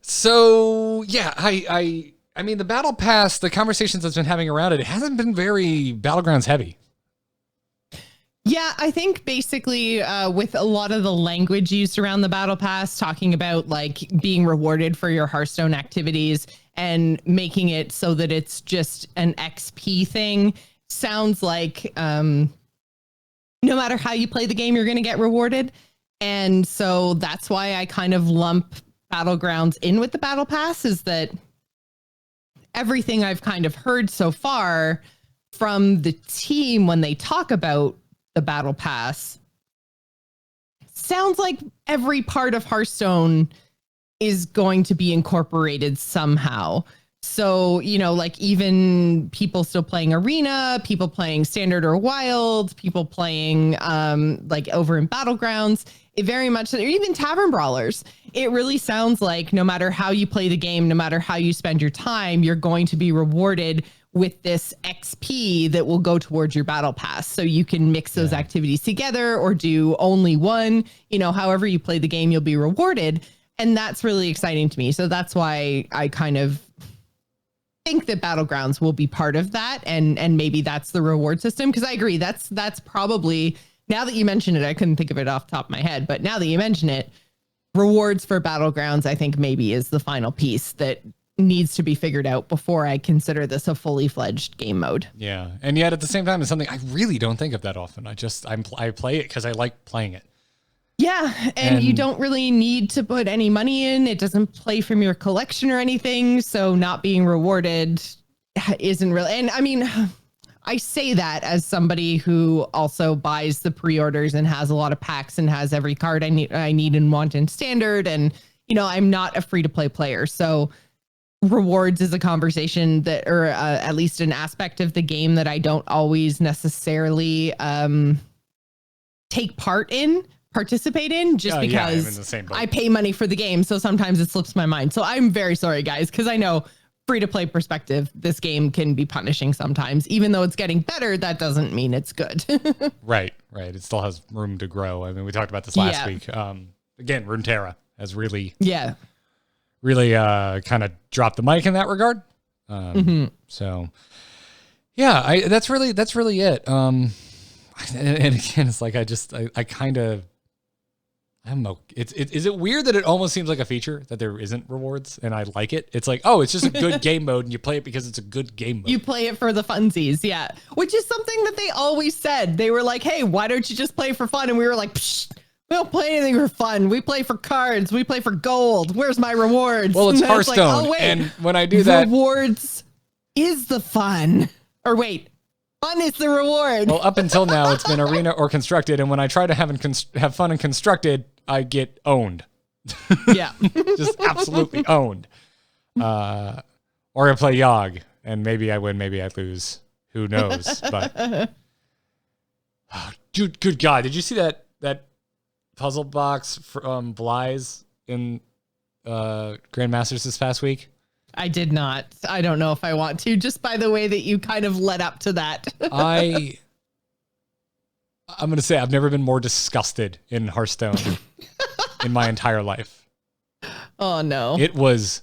So yeah, I mean, the Battle Pass, the conversations that's been having around it hasn't been very Battlegrounds heavy. Yeah, I think basically with a lot of the language used around the Battle Pass, talking about like being rewarded for your Hearthstone activities and making it so that it's just an XP thing, sounds like no matter how you play the game, you're going to get rewarded. And so that's why I kind of lump Battlegrounds in with the Battle Pass, is that everything I've kind of heard so far from the team when they talk about the Battle Pass sounds like every part of Hearthstone is going to be incorporated somehow. So, like even people still playing Arena, people playing Standard or Wild, people playing like over in Battlegrounds, it very much, or even Tavern Brawlers, it really sounds like no matter how you play the game, no matter how you spend your time, you're going to be rewarded with this XP that will go towards your battle pass. So you can mix those activities together or do only one, however you play the game, you'll be rewarded. And that's really exciting to me. So that's why I kind of think that Battlegrounds will be part of that. And maybe that's the reward system. Cause I agree. That's probably, now that you mention it, I couldn't think of it off the top of my head, but now that you mention it, rewards for Battlegrounds, I think maybe is the final piece that needs to be figured out before I consider this a fully fledged game mode. Yeah. And yet at the same time, it's something I really don't think of that often. I play it because I like playing it. Yeah. And you don't really need to put any money in. It doesn't play from your collection or anything. So not being rewarded isn't really, and I mean, I say that as somebody who also buys the pre-orders and has a lot of packs and has every card I need and want in Standard. And, I'm not a free to play player. So rewards is a conversation that, or at least an aspect of the game that I don't always necessarily participate in just because I pay money for the game. So sometimes it slips my mind. So I'm very sorry, guys, because I know free to play perspective, this game can be punishing sometimes. Even though it's getting better, that doesn't mean it's good. Right. It still has room to grow. I mean, we talked about this last week. Again, Runeterra has really kind of dropped the mic in that regard. So yeah, that's really it. And again, it's like, I kind of, I don't know. Is it weird that it almost seems like a feature that there isn't rewards and I like it? It's like, oh, it's just a good game mode and you play it because it's a good game mode. You play it for the funsies. Yeah. Which is something that they always said. They were like, hey, why don't you just play for fun? And we were like, psh, we don't play anything for fun. We play for cards. We play for gold. Where's my rewards? Well, it's Hearthstone. Like, oh, wait, and when I do that, rewards is the fun. Or wait, fun is the reward. Well, up until now, it's been Arena or Constructed. And when I try to have fun in Constructed, I get owned. Yeah. Just absolutely owned. Or I play Yogg, and maybe I win, maybe I lose. Who knows? But dude, good God. Did you see that puzzle box from Bly's in Grandmasters this past week? I did not. I don't know if I want to, just by the way that you kind of led up to that. I'm going to say I've never been more disgusted in Hearthstone in my entire life. Oh, no. It was,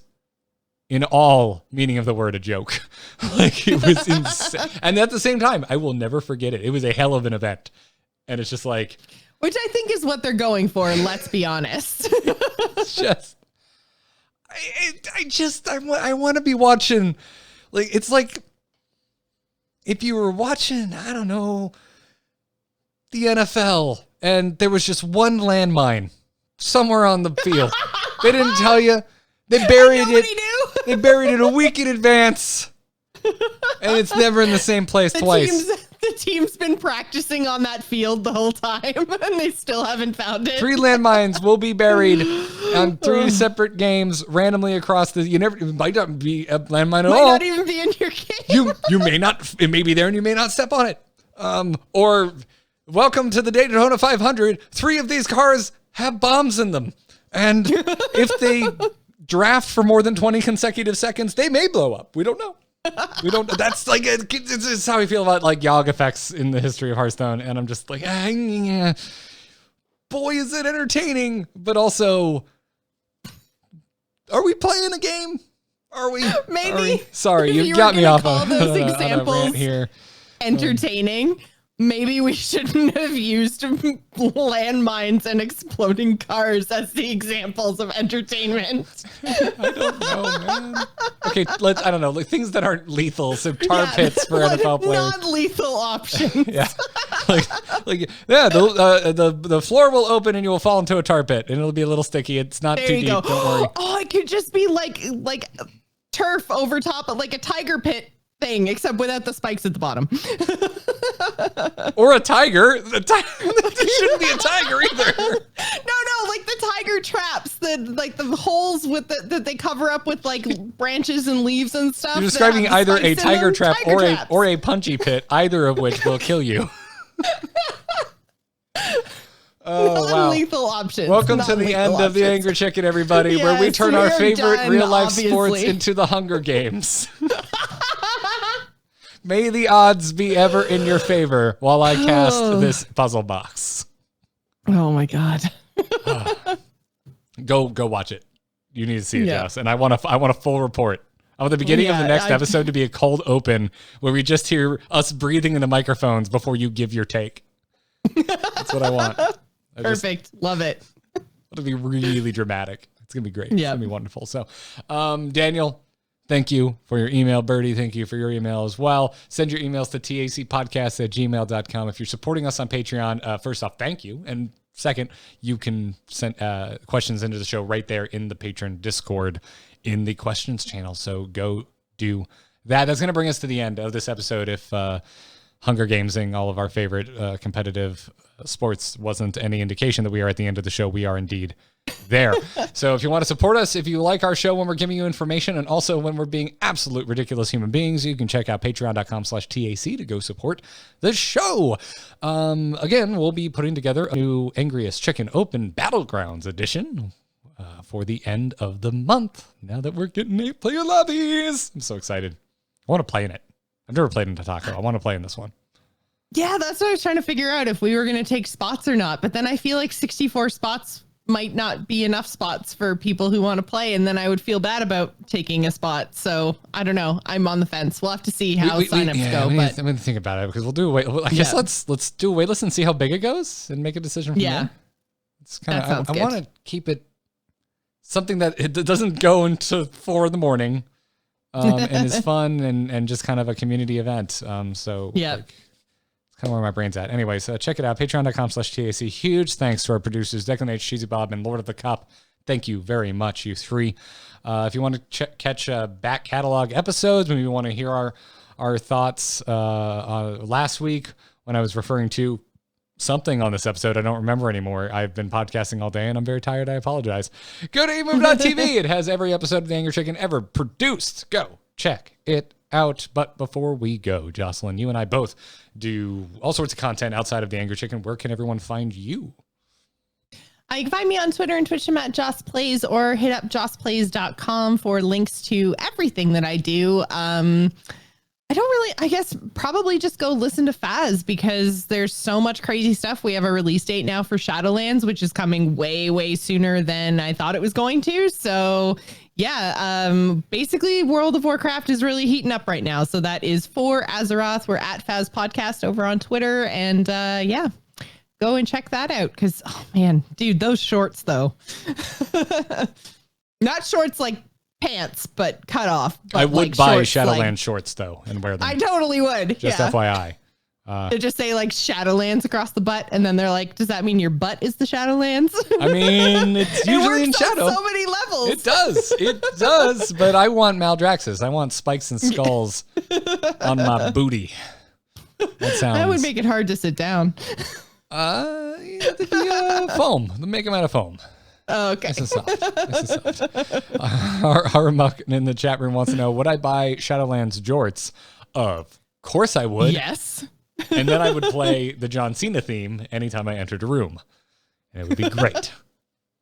in all meaning of the word, a joke. Like, it was insane. And at the same time, I will never forget it. It was a hell of an event. And it's just like... Which I think is what they're going for, let's be honest. It's just... I want to be watching... Like, it's like... If you were watching, I don't know... the NFL, and there was just one landmine somewhere on the field. They didn't tell you. They buried it. They buried it a week in advance, and it's never in the same place twice. The team's been practicing on that field the whole time, and they still haven't found it. 3 landmines will be buried on 3 separate games randomly across the. It might not be a landmine at all. Might not even be in your game. You may not. It may be there, and you may not step on it. Or. Welcome to the Daytona 500. 3 of these cars have bombs in them. And if they draft for more than 20 consecutive seconds, they may blow up. We don't know. That's like, it's how we feel about like Yogg effects in the history of Hearthstone. And I'm just like, yeah. Boy, is it entertaining. But also, are we playing a game? Are we? Maybe. Sorry, you got me off on those examples here. Entertaining. Maybe we shouldn't have used landmines and exploding cars as the examples of entertainment. I don't know, man. Okay, I don't know, like things that aren't lethal. So tar pits for NFL players. Non-lethal options. Yeah, the floor will open and you will fall into a tar pit, and it'll be a little sticky. It's not too deep. Don't worry. Oh, it could just be like turf over top of like a tiger pit thing, except without the spikes at the bottom. Or a tiger. It shouldn't be a tiger either. No, like the tiger traps the holes with that they cover up with like branches and leaves and stuff. You're describing either a tiger trap or a punchy pit, either of which will kill you. Oh, wow. Lethal options. Welcome to the end of The Angry Chicken, everybody, yes, where we turn our favorite real-life sports obviously. into the Hunger Games. May the odds be ever in your favor while I cast this puzzle box. Oh, my God. Go watch it. You need to see it, Jess. And I want a full report. I want the beginning of the next episode to be a cold open where we just hear us breathing in the microphones before you give your take. That's what I want. Perfect. Love it. It'll be really dramatic. It's going to be great. Yeah. It's going to be wonderful. So, Daniel, thank you for your email. Birdie, thank you for your email as well. Send your emails to tacpodcast@gmail.com. If you're supporting us on Patreon, first off, thank you. And second, you can send questions into the show right there in the patron Discord in the questions channel. So go do that. That's going to bring us to the end of this episode. If Hunger Gamesing, all of our favorite competitive sports, wasn't any indication that we are at the end of the show, we are indeed there. So if you want to support us, if you like our show when we're giving you information and also when we're being absolute ridiculous human beings, you can check out patreon.com/TAC to go support the show. Again, we'll be putting together a new Angriest Chicken Open Battlegrounds edition for the end of the month. Now that we're getting 8-player lobbies, I'm so excited. I want to play in it. I've never played in Taco. I want to play in this one. Yeah, that's what I was trying to figure out, if we were going to take spots or not. But then I feel like 64 spots might not be enough spots for people who want to play, and then I would feel bad about taking a spot. So I don't know. I'm on the fence. We'll have to see how signups go. I'm going to think about it, because we'll do a wait. I guess let's do a waitlist and see how big it goes and make a decision from there. It's kind of I want to keep it something that it doesn't go into 4 a.m. And is fun and just kind of a community event. So yeah. It's kind of where my brain's at. Anyway, so check it out. Patreon.com/TAC. Huge thanks to our producers, Declan H, Cheesy Bob, and Lord of the Cup. Thank you very much, you three. If you want to catch back catalog episodes, maybe you want to hear our thoughts last week when I was referring to something on this episode I don't remember anymore. I've been podcasting all day and I'm very tired. I apologize. Go to emove.tv. It has every episode of The Angry Chicken ever produced. Go check it out. But before we go, Jocelyn, you and I both do all sorts of content outside of The Angry Chicken. Where can everyone find you? You can find me on Twitter and Twitch. I'm at Joss Plays, or hit up jossplays.com for links to everything that I do. I don't really, I guess probably just go listen to Faz, because there's so much crazy stuff. We have a release date now for Shadowlands, which is coming way, way sooner than I thought it was going to. So yeah, basically World of Warcraft is really heating up right now. So that is for Azeroth. We're at Faz Podcast over on Twitter. And yeah, go and check that out. Cause oh man, dude, those shorts though, not shorts like pants, but cut off. But I would like buy shorts, Shadowlands shorts though and wear them. I totally would. Just FYI. They just say like Shadowlands across the butt, and then they're like, does that mean your butt is the Shadowlands? I mean, it's usually in shadow. So many levels. It does. But I want Maldraxxus. I want spikes and skulls on my booty. That would make it hard to sit down. Foam. Make them out of foam. Oh, okay. This is soft. Haramuck in the chat room wants to know, would I buy Shadowlands jorts? Of course I would. Yes. And then I would play the John Cena theme anytime I entered a room. And it would be great.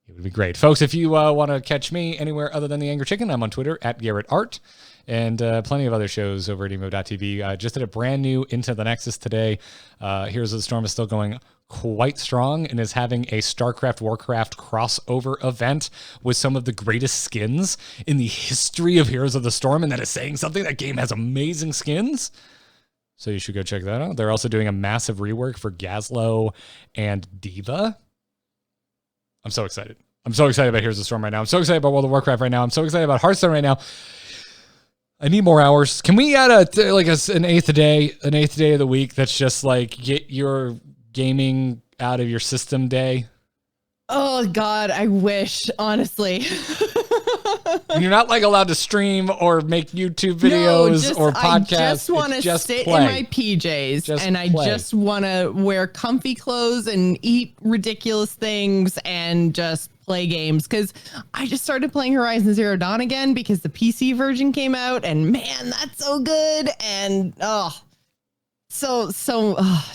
It would be great. Folks, if you want to catch me anywhere other than The Angry Chicken, I'm on Twitter at Garrett Art, and plenty of other shows over at emo.tv. Just did a brand new Into the Nexus today. Heroes of the Storm is still going quite strong and is having a StarCraft Warcraft crossover event with some of the greatest skins in the history of Heroes of the Storm, and that is saying something. That game has amazing skins. So you should go check that out. They're also doing a massive rework for Gazlowe and Diva. I'm so excited. I'm so excited about Heroes of the Storm right now. I'm so excited about World of Warcraft right now. I'm so excited about Hearthstone right now. I need more hours. Can we add an eighth day of the week that's just like get your gaming out of your system day? Oh God, I wish, honestly. You're not like allowed to stream or make YouTube videos or podcasts. I just want to sit in my PJs I just want to wear comfy clothes and eat ridiculous things and just play games, because I just started playing Horizon Zero Dawn again because the PC version came out, and man, that's so good. And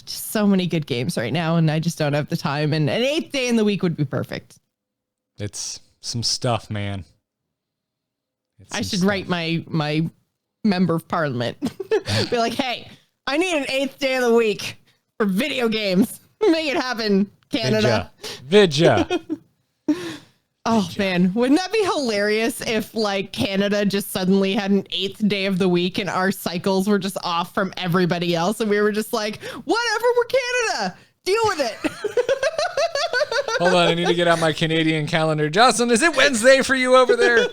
just so many good games right now, and I just don't have the time. And an 8th day in the week would be perfect. It's some stuff, man. I should write my member of parliament. Be like, hey, I need an 8th day of the week for video games. Make it happen, Canada. Vidya. Oh man, wouldn't that be hilarious if like Canada just suddenly had an 8th day of the week and our cycles were just off from everybody else, and we were just like, whatever, we're Canada. Deal with it. Hold on, I need to get out my Canadian calendar. Jocelyn, is it Wednesday for you over there?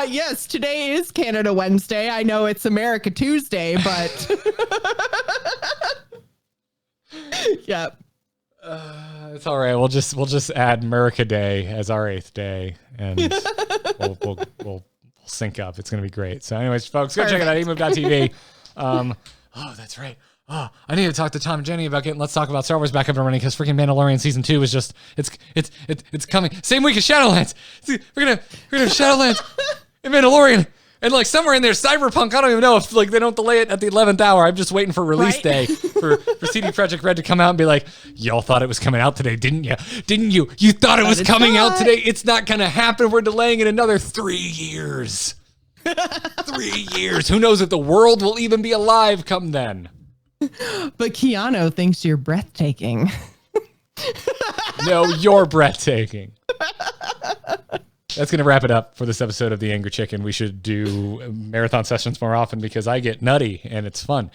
Yes, today is Canada Wednesday. I know it's America Tuesday, but yep. It's all right. We'll just add America Day as our 8th day, and we'll sync up. It's gonna be great. So, anyways, folks, go check it out. emove.tv. Oh, that's right. Oh, I need to talk to Tom and Jenny about getting Let's Talk About Star Wars back up and running, because freaking Mandalorian season 2 is just it's coming. Same week as Shadowlands. See, we're gonna have Shadowlands and Mandalorian. And like somewhere in there, Cyberpunk, I don't even know if like they don't delay it at the 11th hour. I'm just waiting for release day for CD Projekt Red to come out and be like, y'all thought it was coming out today, didn't you? Didn't you? You thought it was coming out today. It's not going to happen. We're delaying it another 3 years. 3 years. Who knows if the world will even be alive come then. But Keanu thinks you're breathtaking. No, you're breathtaking. That's going to wrap it up for this episode of The Angry Chicken. We should do marathon sessions more often because I get nutty and it's fun.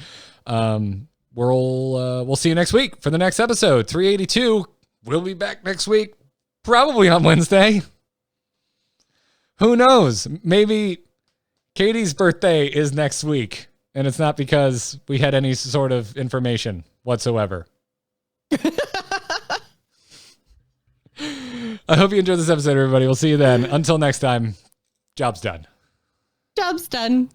We'll see you next week for the next episode, 382. We'll be back next week, probably on Wednesday. Who knows? Maybe Katie's birthday is next week, and it's not because we had any sort of information whatsoever. I hope you enjoyed this episode, everybody. We'll see you then. Until next time, job's done. Job's done.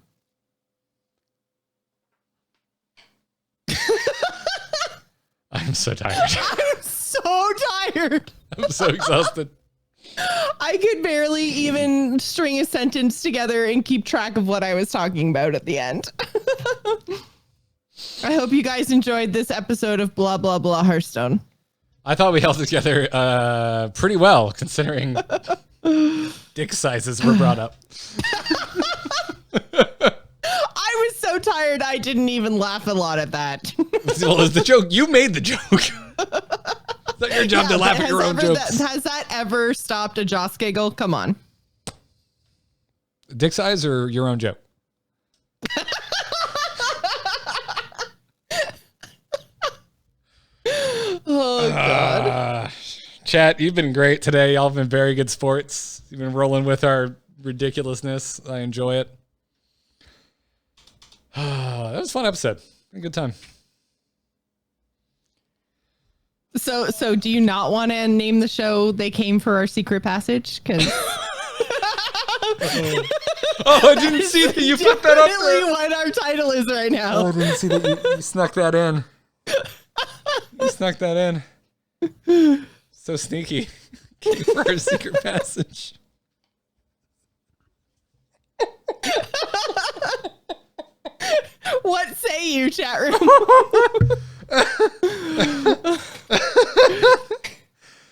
I'm so tired. I'm so tired. I'm so exhausted. I could barely even string a sentence together and keep track of what I was talking about at the end. I hope you guys enjoyed this episode of Blah, Blah, Blah Hearthstone. I thought we held it together pretty well, considering dick sizes were brought up. I was so tired, I didn't even laugh a lot at that. Well, it's the joke. You made the joke. It's not your job to laugh at your own jokes. Has that ever stopped a Joss giggle? Come on. Dick size or your own joke? Oh, God. Chat, you've been great today. Y'all have been very good sports. You've been rolling with our ridiculousness. I enjoy it. That was a fun episode. A good time. So do you not want to name the show They Came for Our Secret Passage? Because I didn't see that you put that up there. what our title is right now. Oh, I didn't see that you snuck that in. You snuck that in. So sneaky. Came for Our Secret Passage. What say you, chat room?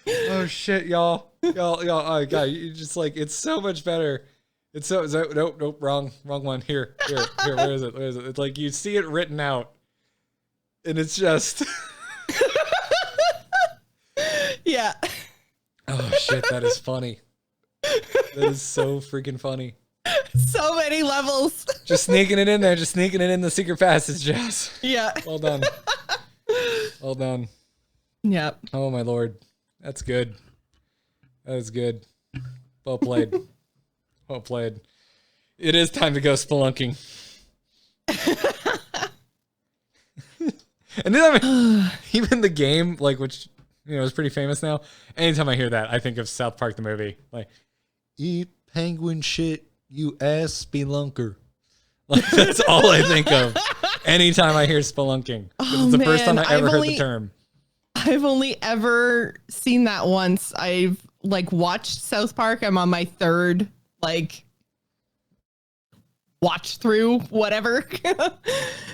Oh shit, y'all. Oh god, you just like, it's so much better. It's so nope, wrong one. Here, where is it? It's like you see it written out, and it's just Yeah. Oh shit, that is funny. That is so freaking funny. So many levels. Just sneaking it in there, just sneaking it in the secret passage, Jess. Yeah. Well done. Well done. Yep. Oh my lord. That's good. That is good. Well played. Well played. It is time to go spelunking. And then even the game, like, which, you know, is pretty famous now. Anytime I hear that, I think of South Park the movie. Like, eat penguin shit, you ass spelunker. Like, that's all I think of anytime I hear spelunking. It's the first time I ever heard the term. I've only ever seen that once. I've like watched South Park. I'm on my third like watch through whatever.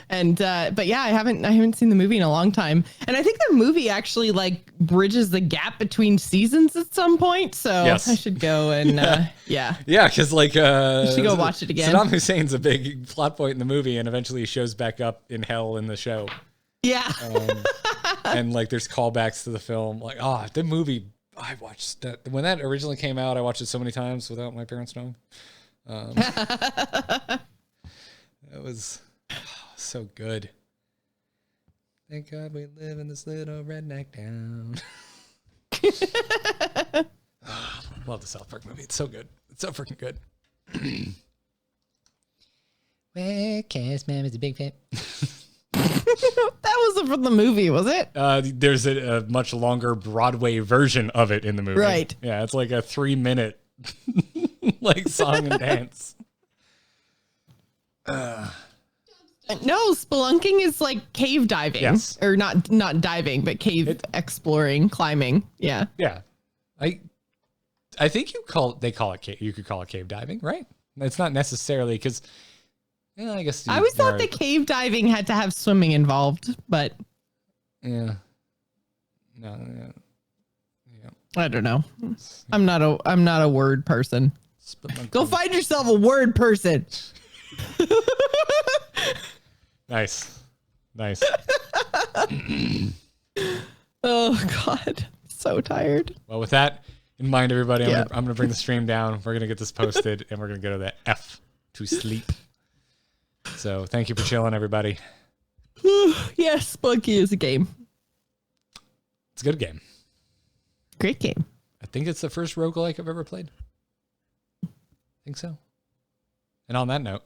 And but yeah, I haven't seen the movie in a long time. And I think the movie actually like bridges the gap between seasons at some point. So yes. I should go and yeah. Yeah, because like I should go watch it again. Saddam Hussein's a big plot point in the movie, and eventually he shows back up in hell in the show. Yeah. And like there's callbacks to the film. Like, the movie I watched that when that originally came out, I watched it so many times without my parents knowing. It was so good. Thank God we live in this little redneck town. Love the South Park movie. It's so good. It's so freaking good. Where Cass Man is a big fan. That wasn't from the movie, was it? There's a much longer Broadway version of it in the movie. Right. Yeah, it's like a 3-minute like song and dance. No, spelunking is like cave diving. Yes. Or not diving, but cave exploring, climbing. Yeah. Yeah. I think you could call it cave diving, right? It's not necessarily because I guess I always thought that cave diving had to have swimming involved, but yeah. No. Yeah. I don't know. I'm not a word person. Go find yourself a word person. Nice. Oh God, so tired. Well, with that in mind, everybody, I'm gonna bring the stream down. We're gonna get this posted, and we're gonna go to the F to sleep. So thank you for chilling, everybody. Yes, Spunky is a game. It's a good game. Great game. I think it's the first roguelike I've ever played. I think so. And on that note,